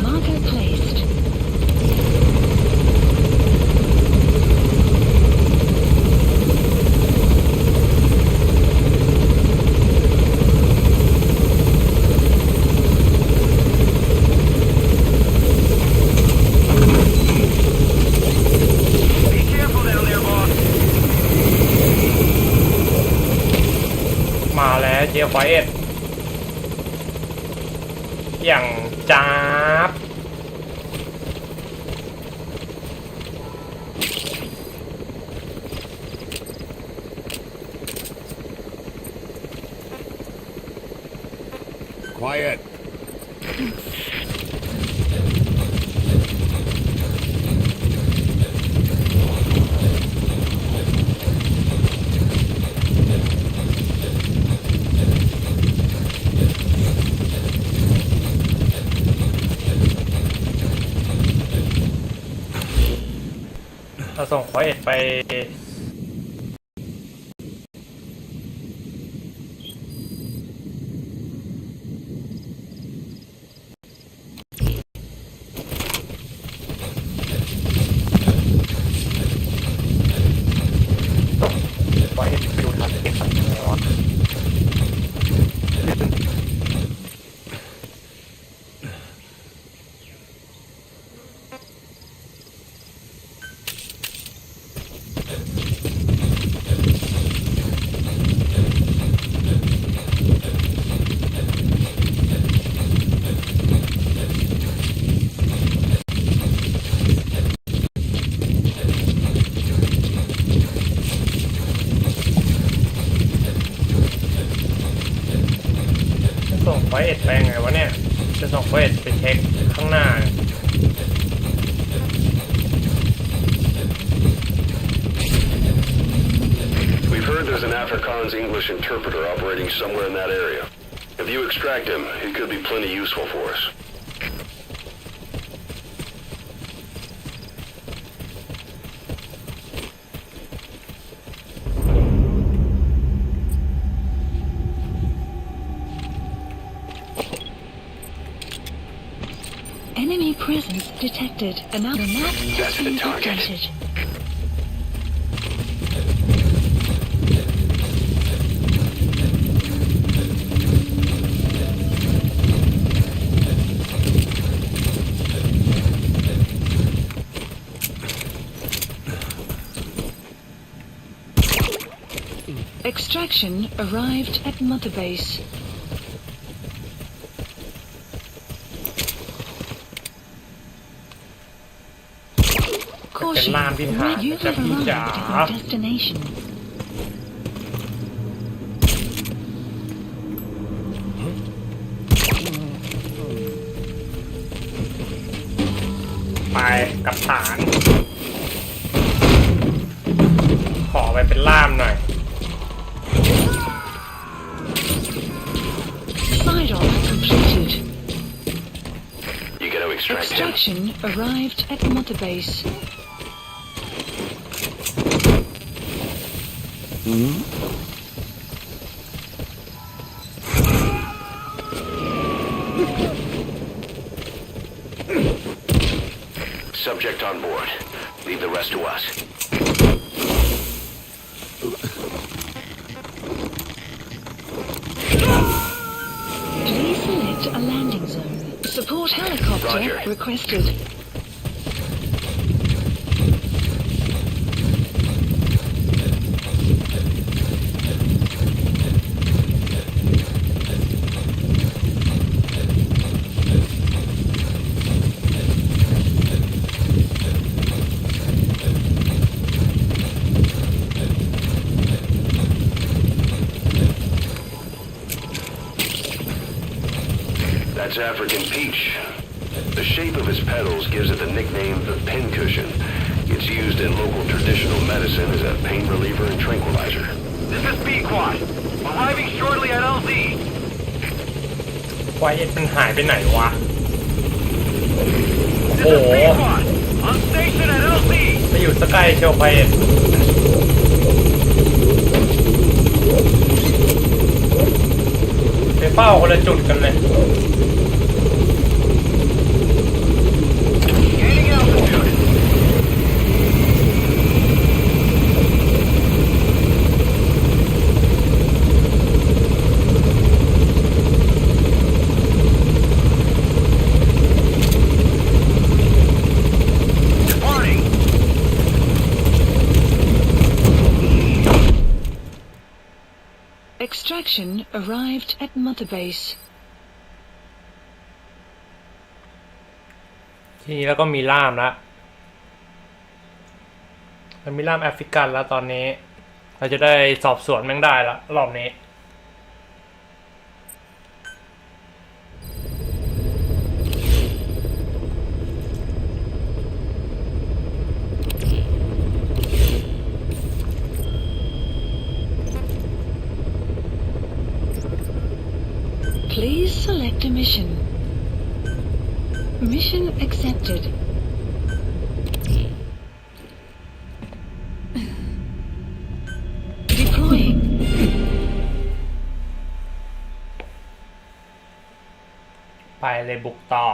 Marker placed. Be careful down there, boss. มาแล้วเจควายเอ็ดอย่างจ้าบ Quiet. เราส่งควายเอ็ดไปควายเอ็ดไปดูทันเอ็ดวะ ส่งไฟเอ็ดไปยังไงวะเนี่ยจะส่งไฟเอ็ดไปเช็คข้างหน้า We've heard there's an Afrikaans English interpreter operating somewhere in that area. If you extract him, he could be plenty useful for us. Enemy presence detected. Another map has That's the been target. updated. 'Extraction arrived at Mother Base. เป็น Caution, ล่ามที่หา you จะ have พี่จ๋า arrived at your destination. ไปกับฐาน ขอไปเป็นล่ามหน่อย Side off completed. extract him. Extraction arrived at Mother Base. Subject on board. Leave the rest to us. Please select a landing zone. Support helicopter Roger. requested. That's African peach. The shape of its petals gives it the nickname the pincushion. It's used in local traditional medicine as a pain reliever and tranquilizer. This is B-Quad. Arriving shortly at LZ. ควายเอ็ดมันหายไปไหนวะ This โอ้ is โห B-Quad. On station at LZ. ไปอยู่สกายเชียวควายเอ็ดไปเฝ้าคนละจุดกันเลย Gaining altitude. Departing. Extraction arrived at Mother Base. ทีนี้แล้วก็มีล่ามแล้วมันมีล่ามแอฟริกันแล้วตอนนี้ เราจะได้สอบสวนแม่งได้ละรอบนี้ Please select a mission. Mission accepted. Deploying. ไปเลยบุกต่อ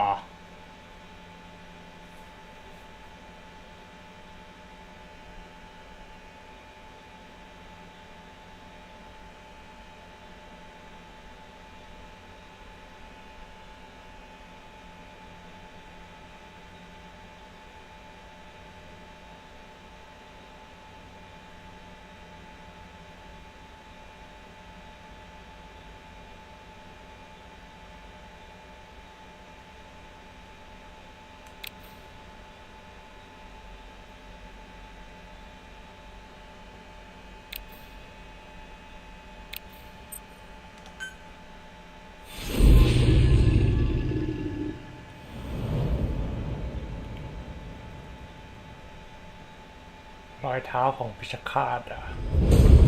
รอยเท้าของพิชฆาต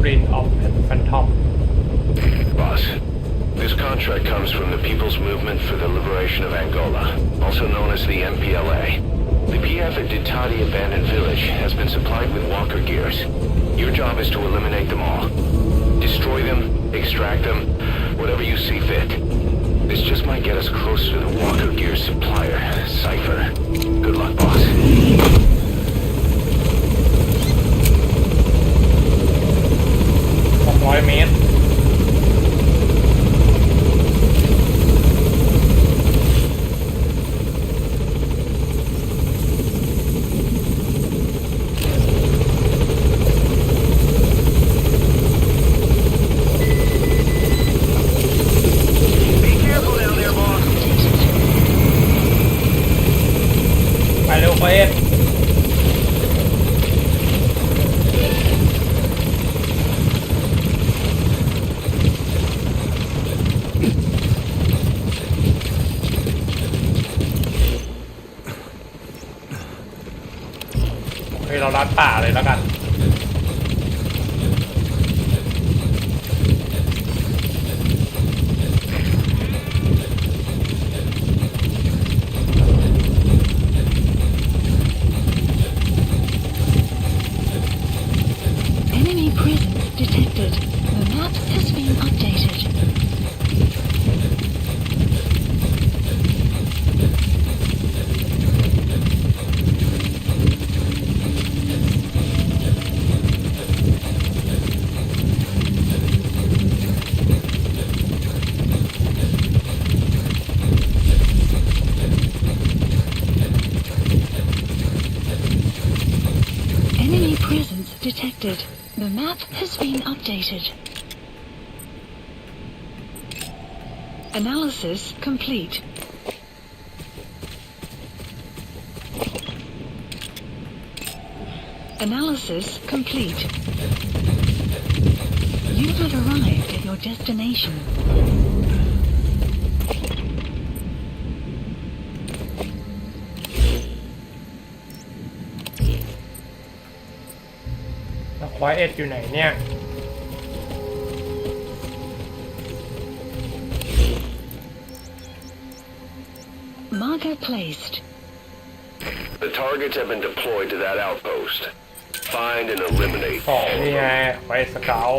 Green of Phantom. Boss, this contract comes from the People's Movement for the Liberation of Angola, also known as the MPLA. The PF at Ditadi Abandoned Village has been supplied with walker gears. Your job is to eliminate them all. Destroy them, extract them, whatever you see fit. This just might get us closer to the walker gear supplier, Cypher. Good luck, boss. 600 เมตร Be careful down there, boss. ไปเร็วเฟสเฮ้ยเราลัดป่าเลยแล้วกัน เ presence detected. The map has been updated. Analysis complete. Analysis complete. You have arrived at your destination. Quiet อยู่ไหนเนี่ย Marker placed. The targets have been deployed to that outpost. Find and eliminate สอง all นี่ of ไง them. ไว้สเกล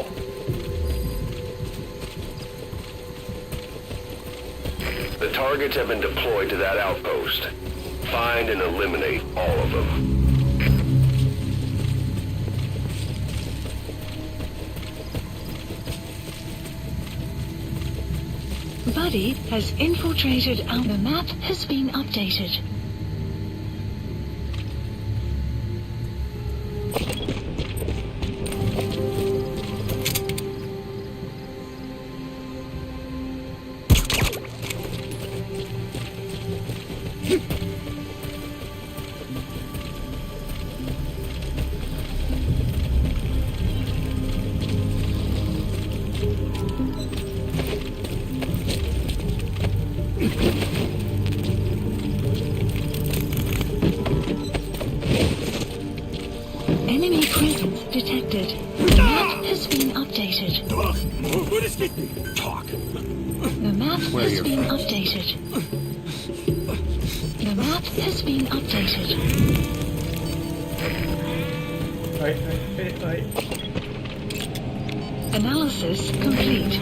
The targets have been deployed to that outpost. Find and eliminate all of them. Buddy has infiltrated our the map has been updated. Enemy presence detected. The map has been updated. Talk. The map Where are has your been friends? updated. The map has been updated. เฮ้ย Analysis complete.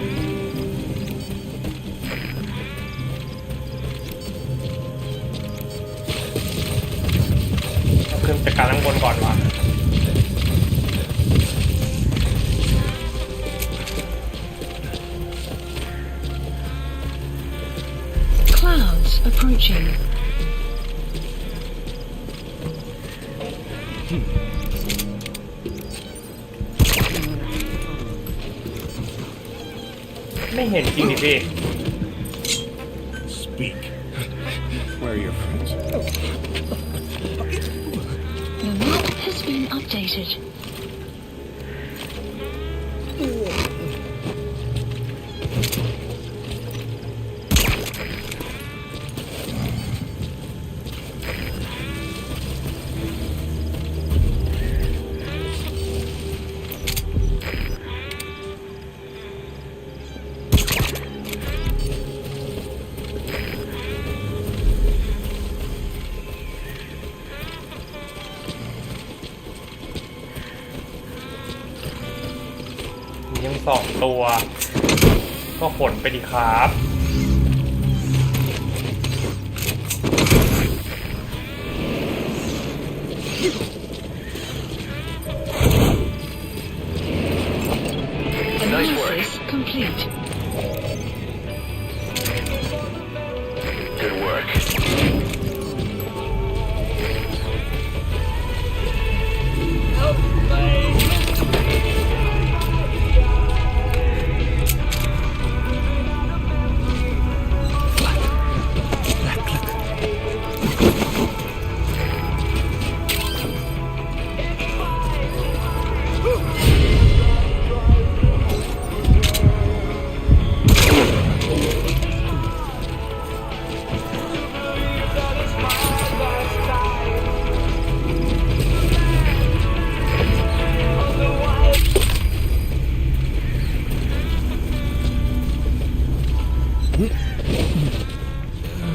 เอาขึ้นจัดการข้างบนก่อนวะ Clouds approaching.ไม่เห็นจริงดิพี่ Speak. Where are your friends? The map has been updated.ยังสองตัว ก็ขนไปดีครับ Analysis complete. Good work.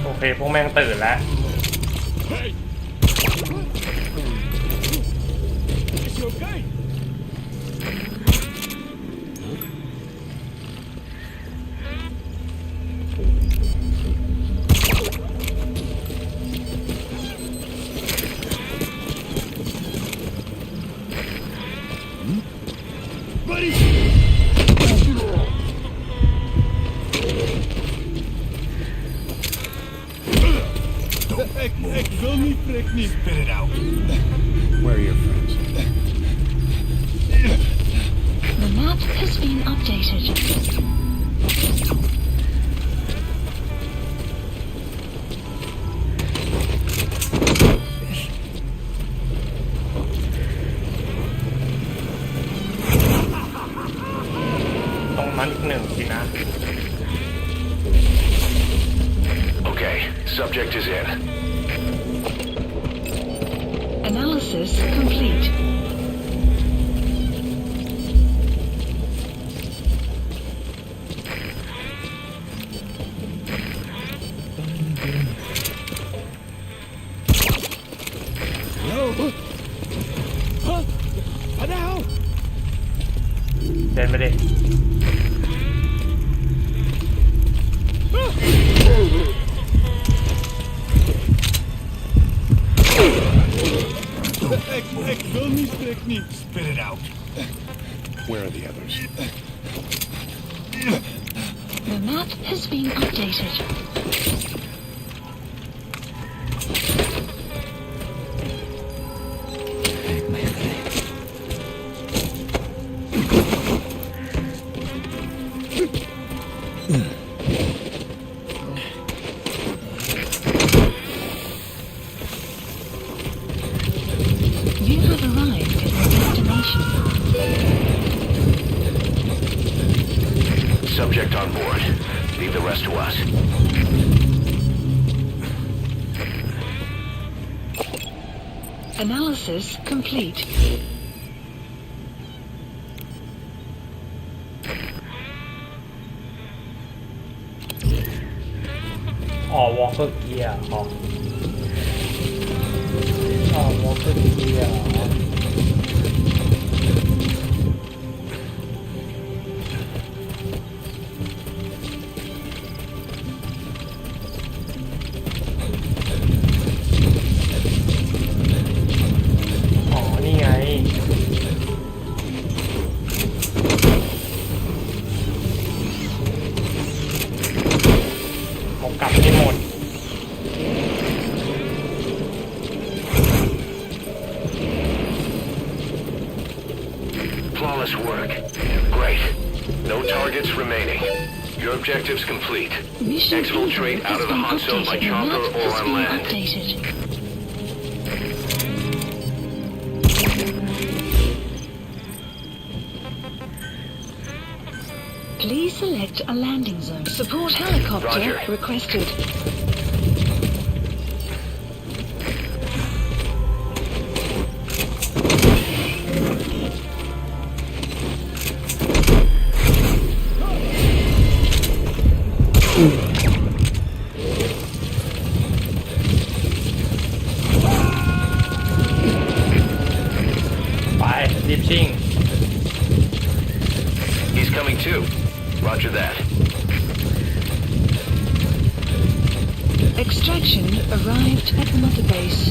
โอเค พวกแม่งตื่นแล้ว Spit it out. Where are your friends? map has been updated. ตรงนั้นอีกหนึ่งสินะ Okay, subject is in. Analysis complete. Now! เดินไปดิ Spit it out. Where are the others? The map has been updated. You have arrived at your destination. Subject on board. Leave the rest to us. Analysis complete. Walker gear วอลเกอร์เกียร์นี่ไงผมกลับไม่หมดFlawless work. Great. No targets remaining. Your objective's complete. Mission Exfiltrate out of the hot zone by chopper or on land. Updated. Please select a landing zone. Support helicopter Roger. requested. He's coming too. Roger that. Extraction arrived at Mother Base.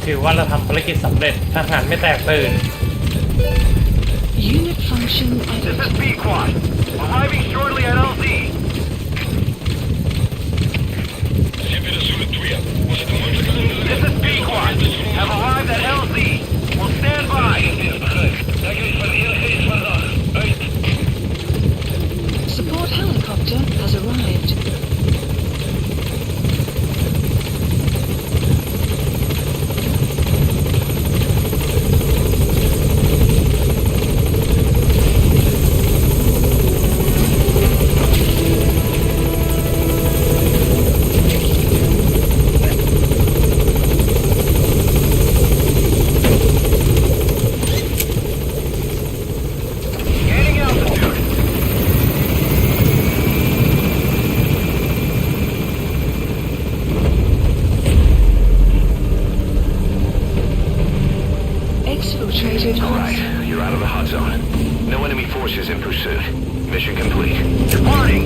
ถือว่าเราทำภารกิจสำเร็จทหารไม่แตกตื่น Unit function added. This is B-Quad. Arriving shortly at LZ. This is B-Quad. Have arrived at LZ. We'll stand by. Support helicopter has arrived. Gaining altitude. Exfiltrated All right, on. you're out of the hot zone. No enemy forces in pursuit. Mission complete. Departing!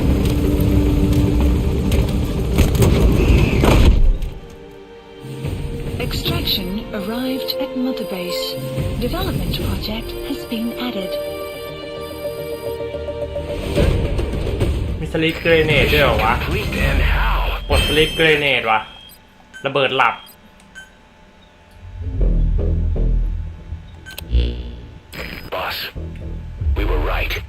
Extraction arrived at Mother Base. Development project has been added. มีสลิปเกรเนดด้วยเหรอวะ Complete and how? ปลดสลิปเกรเนดวะระเบิดหลับ boss. We were right.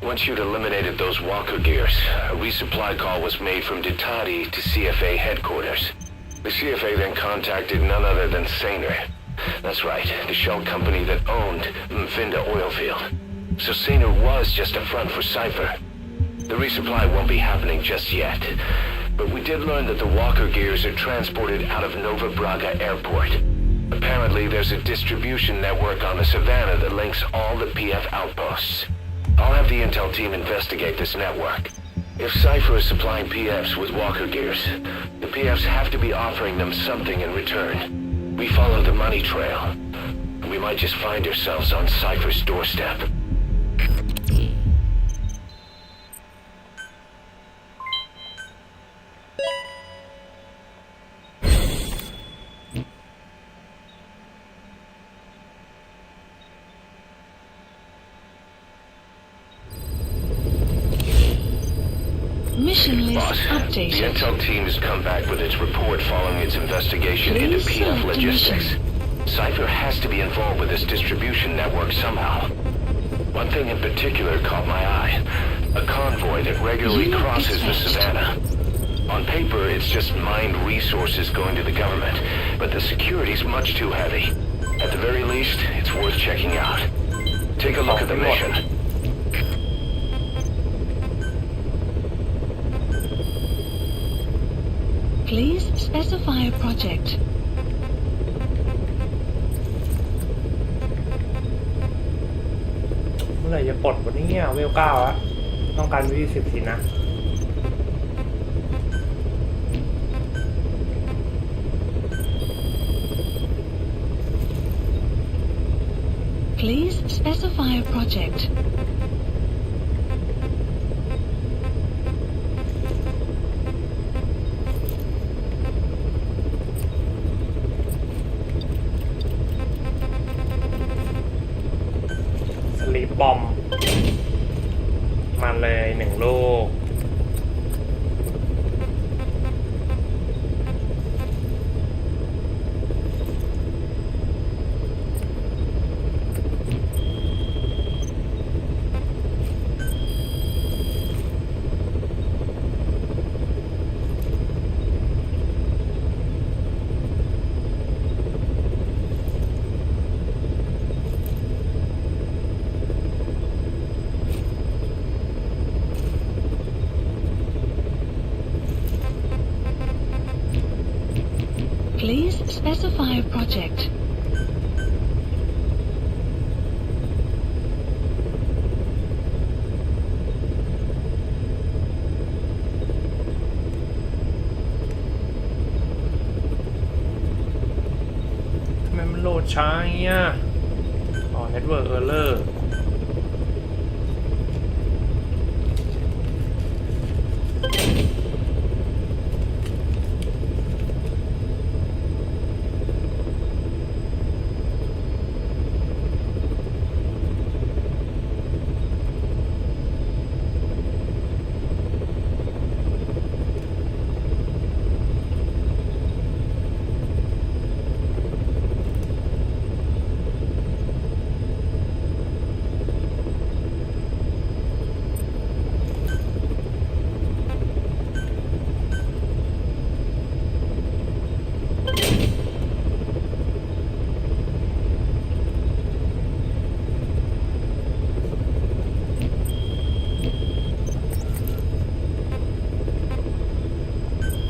Once you'd eliminated those walker gears, a resupply call was made from Ditati to CFA headquarters. The CFA then contacted none other than Sainer. That's right, the shell company that owned Mfinda Oilfield. So Sainer was just a front for Cypher. The resupply won't be happening just yet. But we did learn that the walker gears are transported out of Nova Braga Airport. Apparently, there's a distribution network on the Savannah that links all the PF outposts. I'll have the intel team investigate this network. If Cypher is supplying PFs with walker gears, the PFs have to be offering them something in return. We follow the money trail. We might just find ourselves on Cypher's doorstep. Mission list Boss, the updated. intel team has come back with its report following its investigation into Please PF select a logistics. mission. Cypher has to be involved with this distribution network somehow. One thing in particular caught my eye. A convoy that regularly Unit crosses the dispatched. Savannah. On paper, it's just mined resources going to the government, but the security's much too heavy. At the very least, it's worth checking out. Take a look at the mission. Please specify a project. เมื่อไหร่จะปลดวันนี้เนี่ยเวล9อะต้องการวิธี10 ทีนะ Please specify a project.สลีปบอมมาเลย1 ลูก Please specify a project.ทำไมมันโหลดช้าอย่างเงี้ยอ๋อ Network Error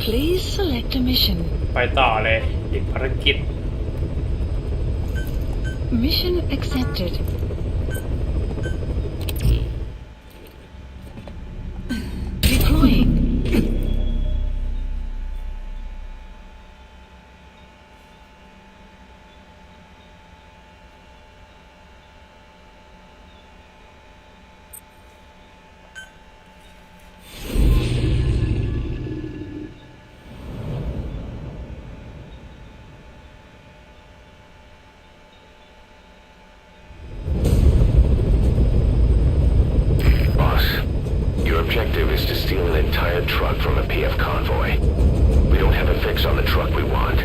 Please select a mission. ไปต่อเลยอีกภารกิจ Mission accepted. Deploying. Objective is to steal an entire truck from a PF convoy. We don't have a fix on the truck we want,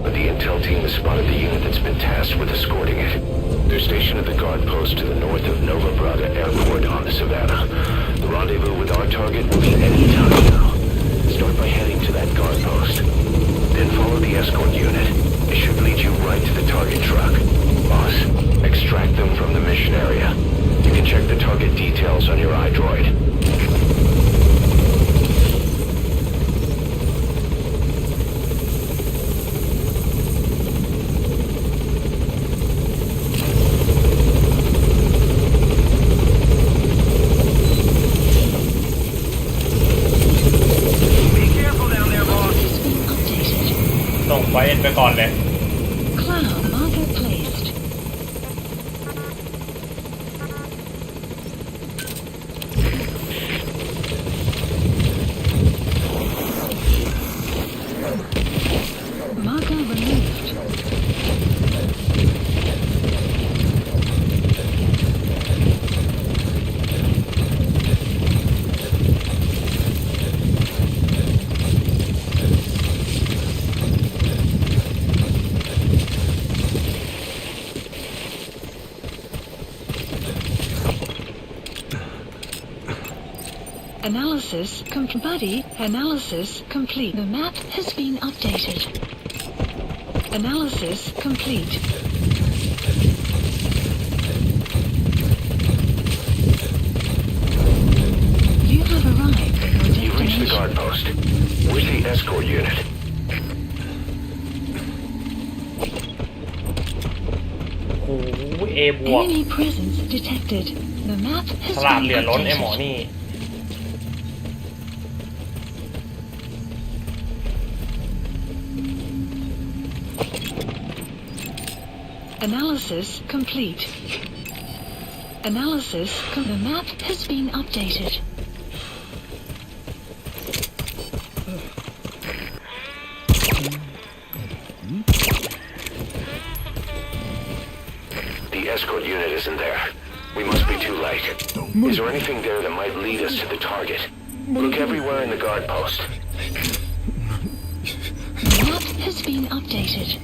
but the intel team has spotted the unit that's been tasked with escorting it. There's Station at the guard post to the north of Nova Braga Airport on the Savannah. The rendezvous with our target will be any time now. Start by heading to that guard post. Then follow the escort unit. It should lead you right to the target truck. Boss, extract them from the mission area. You can check the target details on your iDroid. ส่งไว้ไปก่อนเลย Cloud marker placed. Marker removed. Analysis buddy analysis complete. The map has been updated. Analysis complete. You have arrived at your You've reached the destination. guard post. Where's the escort unit? โอ้โหเอบวก Enemy presence detected. The map ฉ has ลาด been เหลือล้นไอ้หมอ updated. นี่ Analysis complete. Analysis the map has been updated. The escort unit isn't there. We must be too late. Is there anything there that might lead us to the target? Look everywhere in the guard post. The map has been updated.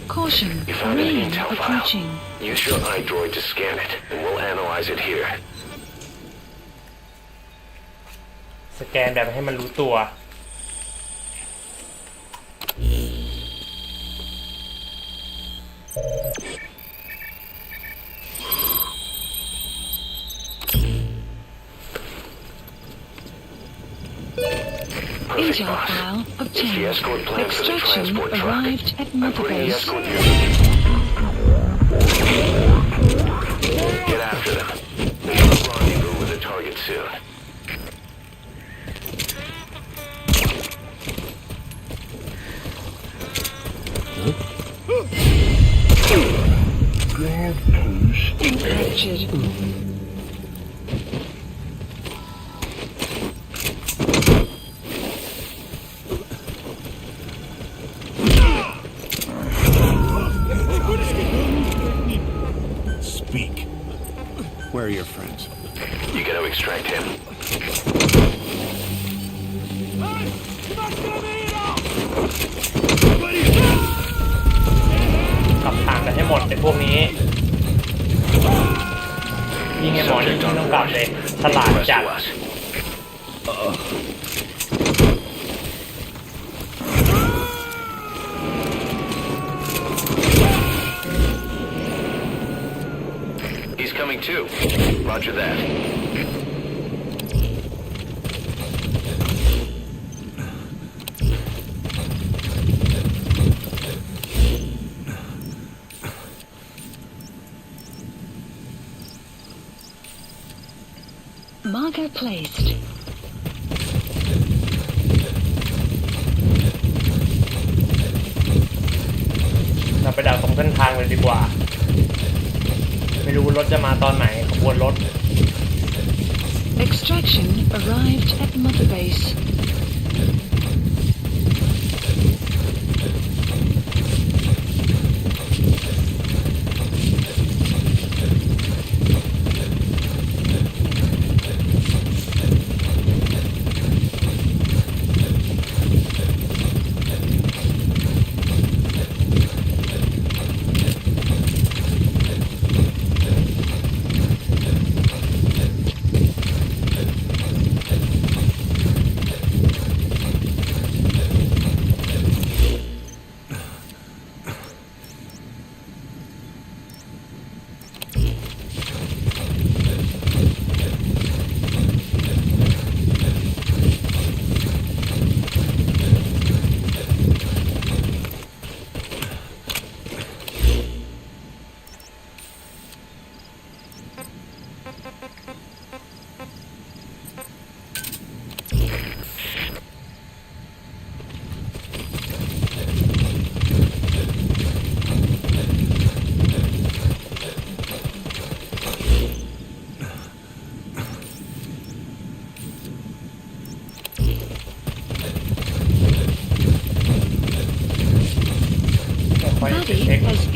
Caution, You found an rain intel file. approaching. Use your iDroid to scan it, and we'll analyze it here. สแกนแบบให้มันรู้ตัว Perfect, Intel boss. file It's the obtained. escort plan for the Extraction transport truck. arrived at I'm Mother putting the Base. escort unit. Get after them. We have a rendezvous with the target soon. Captured. Speak. Where are your friends? You gotta extract him. ขับผ่านไปให้หมดไอ้พวกนี้ยิงไอ้หมอนี่ยิงต้องกลับเลยฉลาด Rest จัด to us. He's coming too. Roger that. Marker placed. เราไปดักตรงเส้นทางเลยดีกว่า ไม่รู้รถจะมาตอนไหนขบวนรถ Extraction arrived at Mother Base.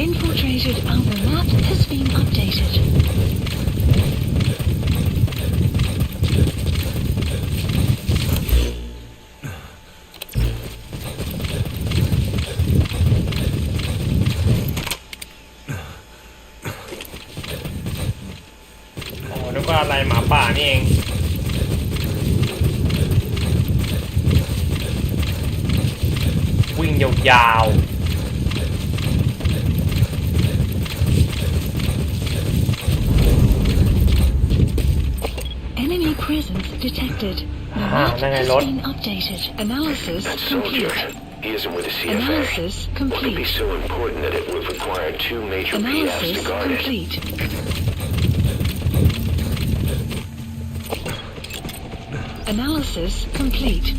infiltrated our map has been updated. Oh, นึกว่าอะไรหมาป่านี่เองวิ่งยาวๆ Enemy presence detected. The map has been updated. Analysis That soldier, complete. he isn't with the CFA. Analysis What could be complete. so important that it would require 2 major PFs Analysis to guard it? complete. Analysis complete.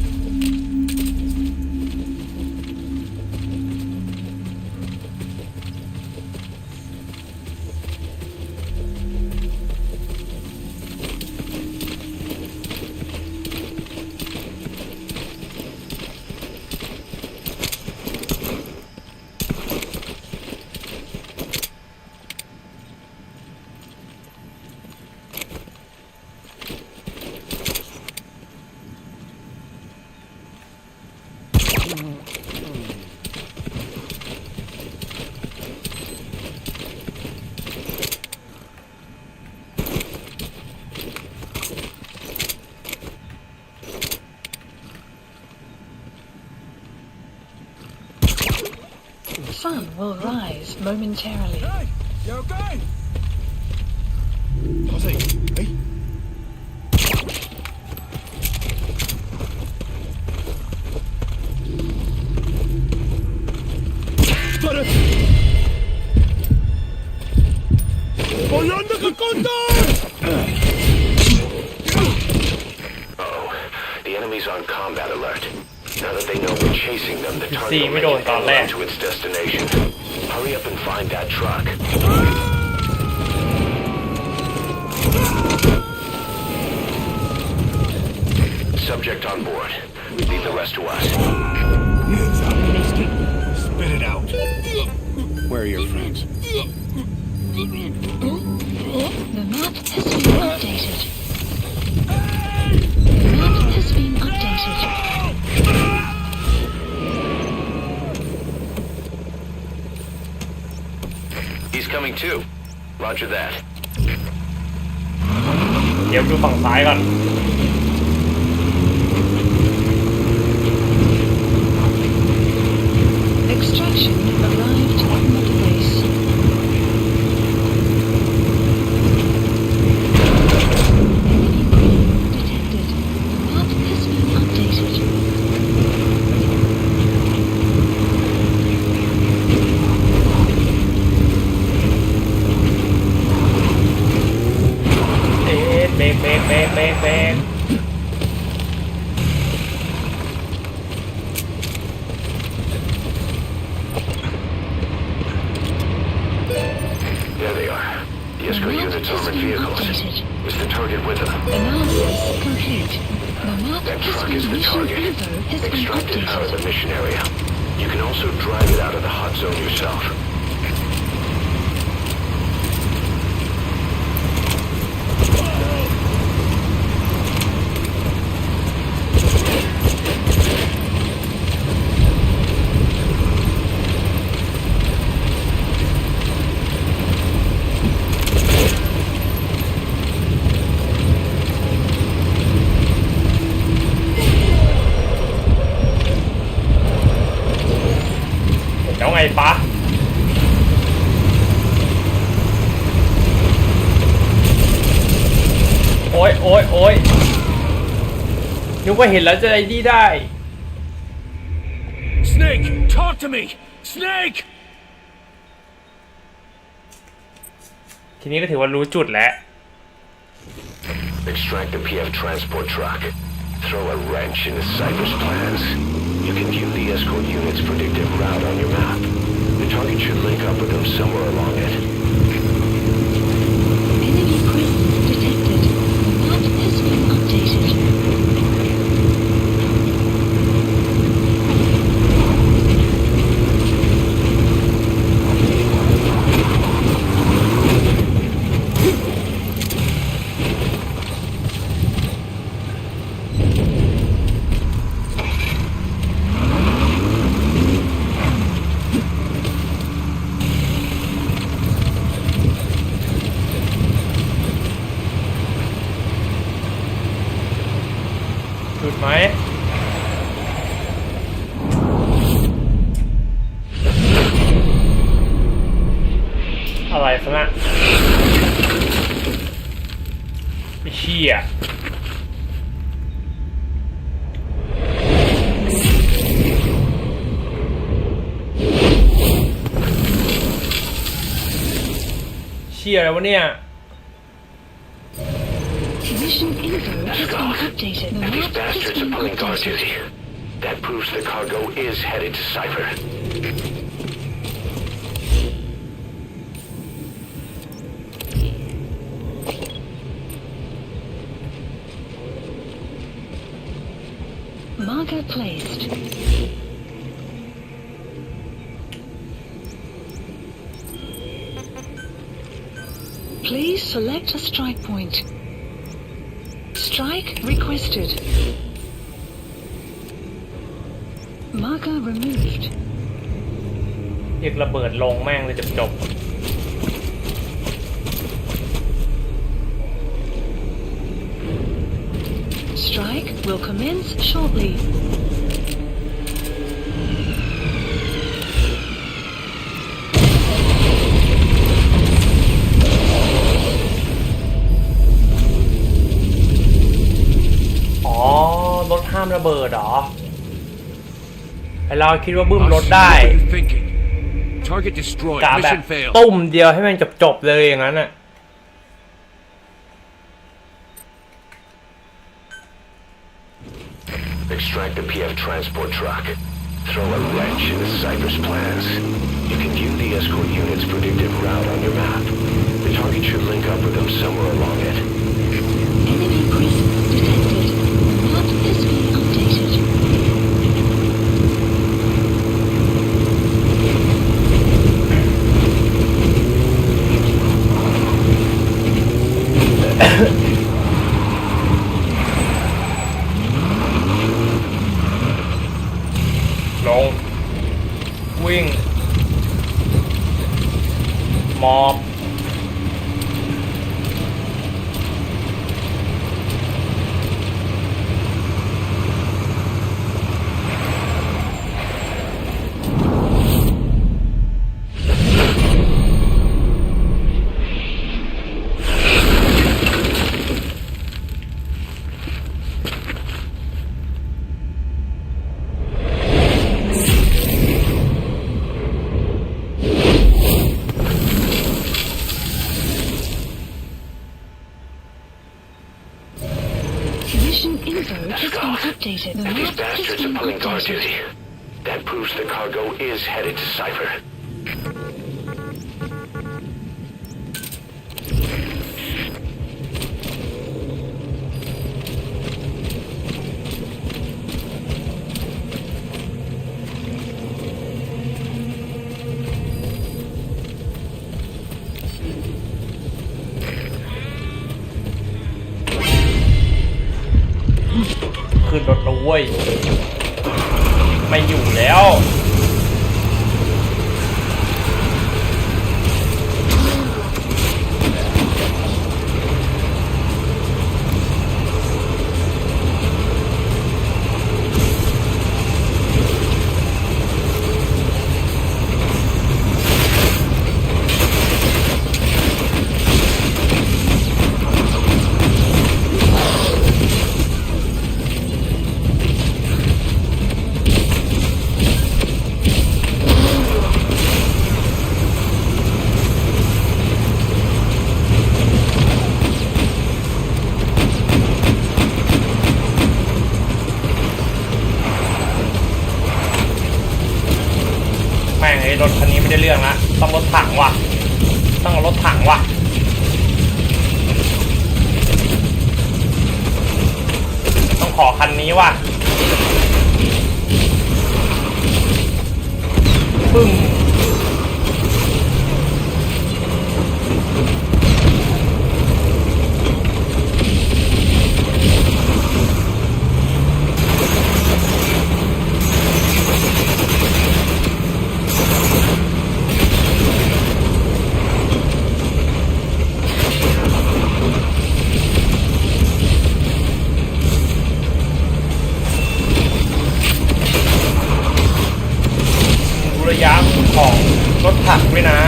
Sun will rise momentarily. Hey, you okay? Ozzy, hey. Spotted! ¡Volando con control! Uh-oh. The enemy's on combat alert. Now that they know we're chasing them, the target See, will we make don't it got on that. to its destination. Hurry up and find that truck. Subject on board. Leave the rest to us. Hands up, Misty. Spit it out. Where are your friends? The map has been updated. The map has been updated. He's coming too. Roger that. เดี๋ยวดูฝั่งซ้ายก่อน Extraction arrived at Mother Base. Enemy presence detected. The map has been updated.เบรก There they are. The escort The map unit's has armored been vehicles. updated. Is the target with them? Analysis complete. The map That has truck been is the mission target. info has been Extract it out of updated. the mission area. You can also drive it out of the hot zone yourself.แล้วไงปะโอ้ยนึกว่าเห็นแล้วจะไอ้นี่ได้ Snake, talk to me! Snake! ทีนี้ก็ถือว่ารู้จุดแล้ว Extract the PF transport truck. Throw a wrench into Cypher's plans. You can view the escort unit's predictive route on your map. The target should link up with them somewhere along it. Enemy presence detected. The map has been updated. ชี่ยอะไรวะเนี่ย Mission info has been updated. The These map has bastards are been pulling guard updated. duty. That proves the cargo is headed to Cypher. Marker placed. Please select a strike point. Strike requested. Marker removed. เรียกระเบิดลงแม่งเลยจบ Strike will commence shortly.รถห้ามระเบิดเหรอไอเราคิดว่าบึ้มรถได้ Target destroyed. กะแบบ Mission failed. ตุ้มเดียวให้มันจบเลยอย่างนั้นน่ะ Extract the PF transport truck. Throw a wrench into Cypher's plans. You can view the escort unit's predicted route on your map. The target should link up with them somewhere along it. Enemy presence detected. Map has been updated. Lộn. Nguyên. Một. Mission info has been updated. The These map has bastards been are pulling guard updated. duty. That proves the cargo is headed to Cypher.ขึ้นรถแล้วเว้ยไม่อยู่แล้ว แม่งไอ้รถคันนี้ไม่ได้เรื่องละต้องรถถังว่ะต้องเอารถถังว่ะต้องขอคันนี้ว่ะปึ้งระยะของรถถังด้วยนะ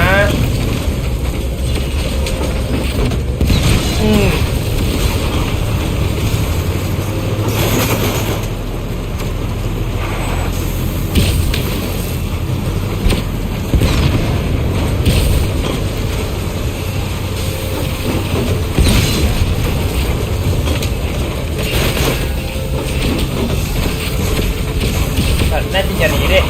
น่าจริงอย่าหนีดิ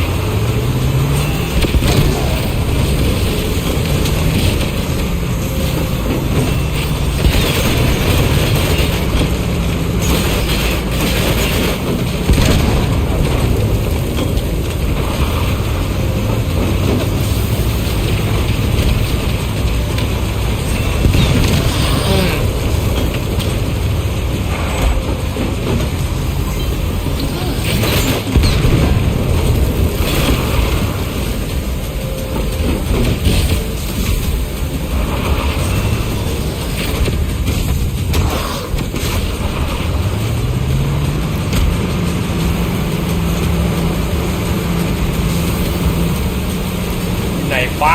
ไหนวะ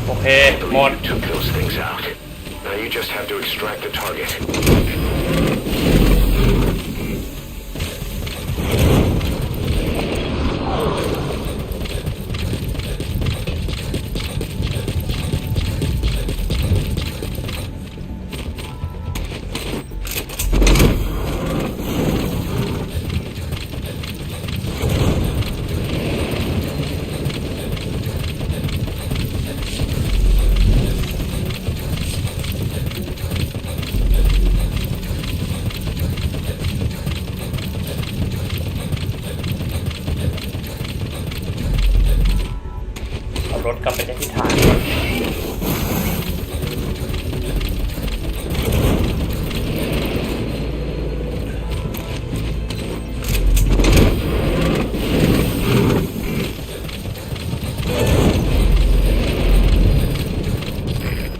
โอเคหมด took those things out. Now you just have to extract the target. เอารถกลับไปที่ฐาน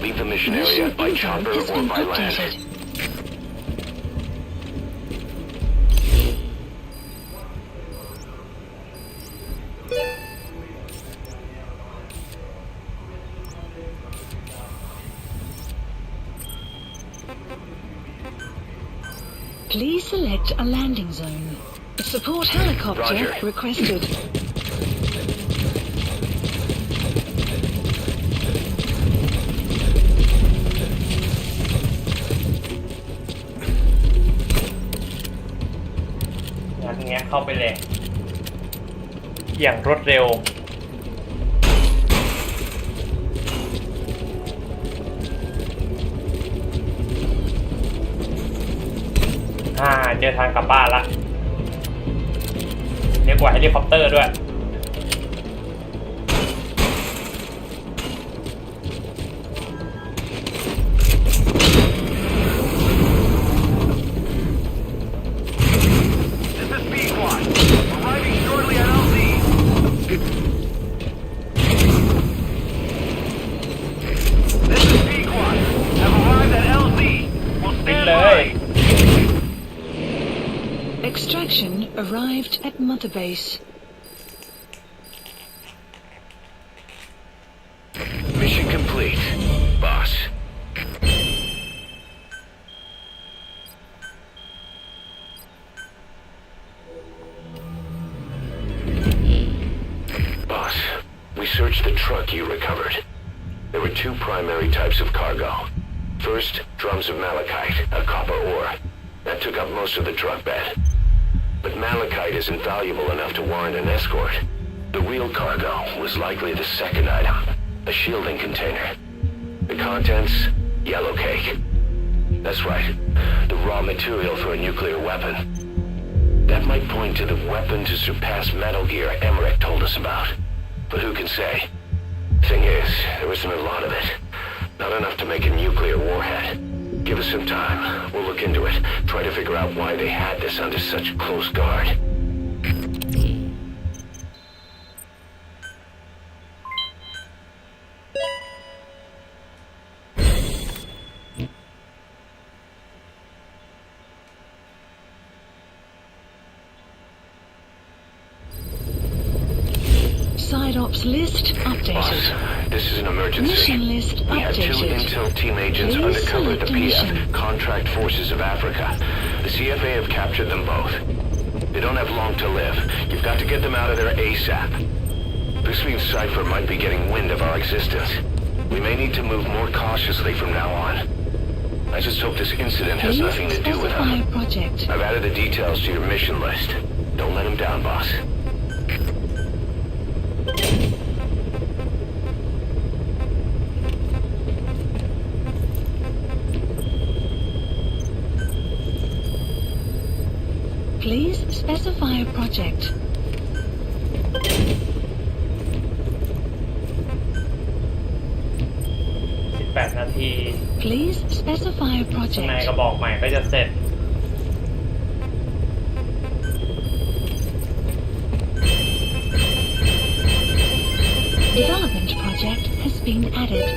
Leave the mission area by chopper has or been by land. updated. Please select a landing zone. Support helicopter Roger. requested.งั้นเงี้ยเข้าไปเลยอย่างรวดเร็วเจอทางกลับบ้านละเรียกว่าเฮลิคอปเตอร์ด้วยExtraction arrived at Mother Base. Mission complete, boss. Boss, we searched the truck you recovered. There were two primary types of cargo. First, drums of malachite, a copper ore. That took up most of the truck bed. But malachite isn't valuable enough to warrant an escort. The real cargo was likely the second item, a shielding container. The contents, yellow cake. That's right, the raw material for a nuclear weapon. That might point to the weapon to surpass Metal Gear Emmerich told us about. But who can say? Thing is, there isn't a lot of it. Not enough to make a nuclear warhead. Give us some time. We'll look into it. Try to figure out why they had this under such close guard. Side ops list updated. Boss, this is an emergency. Mission list We had two updated. intel team agents Please undercover at the select a mission. PF, Contract Forces of Africa. The CFA have captured them both. They don't have long to live. You've got to get them out of there ASAP. This means Cypher might be getting wind of our existence. We may need to move more cautiously from now on. I just hope this incident has Please nothing to do with specify him. project. I've added the details to your mission list. Don't let him down, boss. Please specify a project. 18 นาที Please specify a ข้างใน project. กระบอกใหม่ก็จะเสร็จ Development project has been added.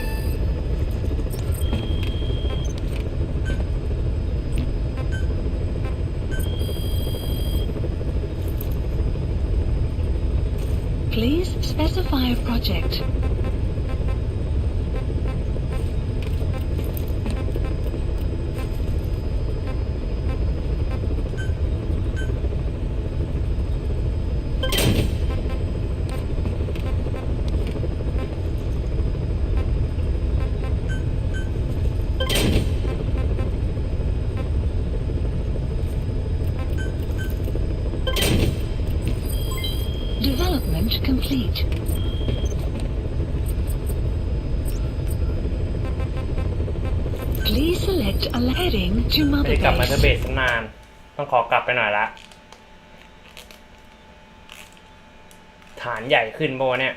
Please specify a project. Development complete. Please select a heading to ไม่ Mother ได้กลับมาเทอร์เบ Base. สนาน ต้องขอกลับไปหน่อยละ ฐานใหญ่ขึ้นโบเนี่ย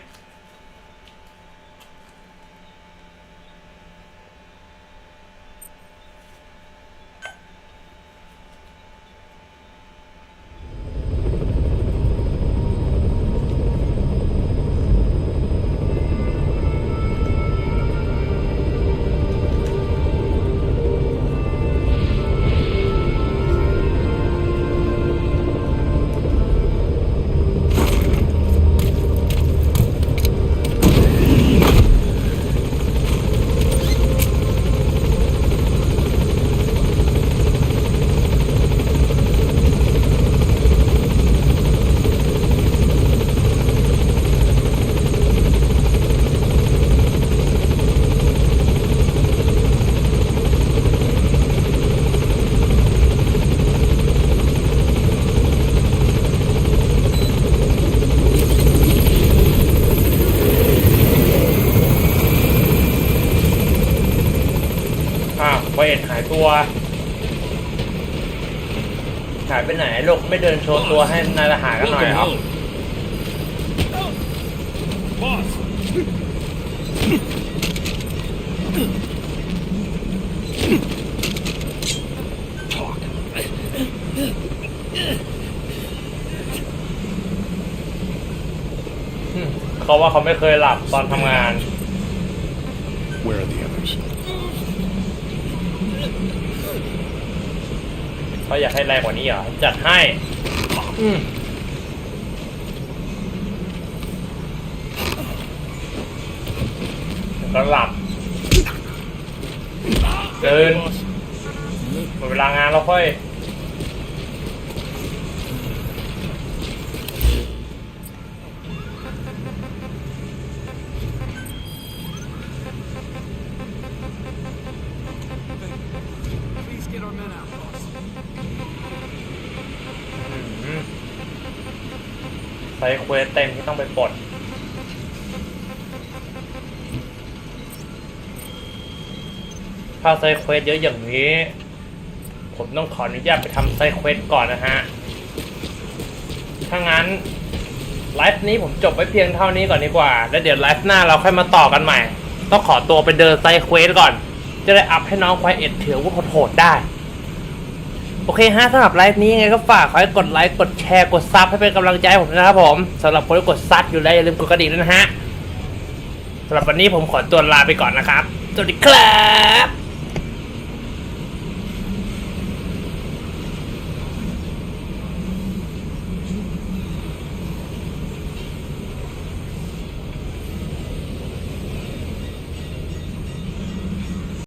เวทหายตัวหายไปไหนลูกไม่เดินโชว์ตัวให้นายทหารกันหน่อยเหรอ Boss! เขาว่าเขาไม่เคยหลับตอนทำงาน Where are the others? เขาอยากให้แรงกว่านี้เหรอจัดให้ก็หลับเดินหมดเวลางานแล้วค่อยใส่เควสเต็มที่ต้องไปปลดถ้าไซเควสเยอะอย่างนี้ผมต้องขออนุญาตไปทำไซเควสก่อนนะฮะถ้างั้นไลฟ์นี้ผมจบไว้เพียงเท่านี้ก่อนดีกว่าแล้วเดี๋ยวไลฟ์หน้าเราค่อยมาต่อกันใหม่ต้องขอตัวไปเดินไซเควสก่อนจะได้อัพให้น้องควายเอ็ดถือว่าโหดได้โอเคฮะสำหรับไลฟ์นี้ยังไงก็ฝากขอให้กดไลค์กดแชร์กดซับให้เป็นกำลังใจให้ผมนะครับผมสำหรับคนที่กดซับอยู่แล้วอย่าลืมกดกระดิ่งด้วยนะฮะสำหรับวันนี้ผมขอตัวลาไปก่อนนะครับสวัสดีครับ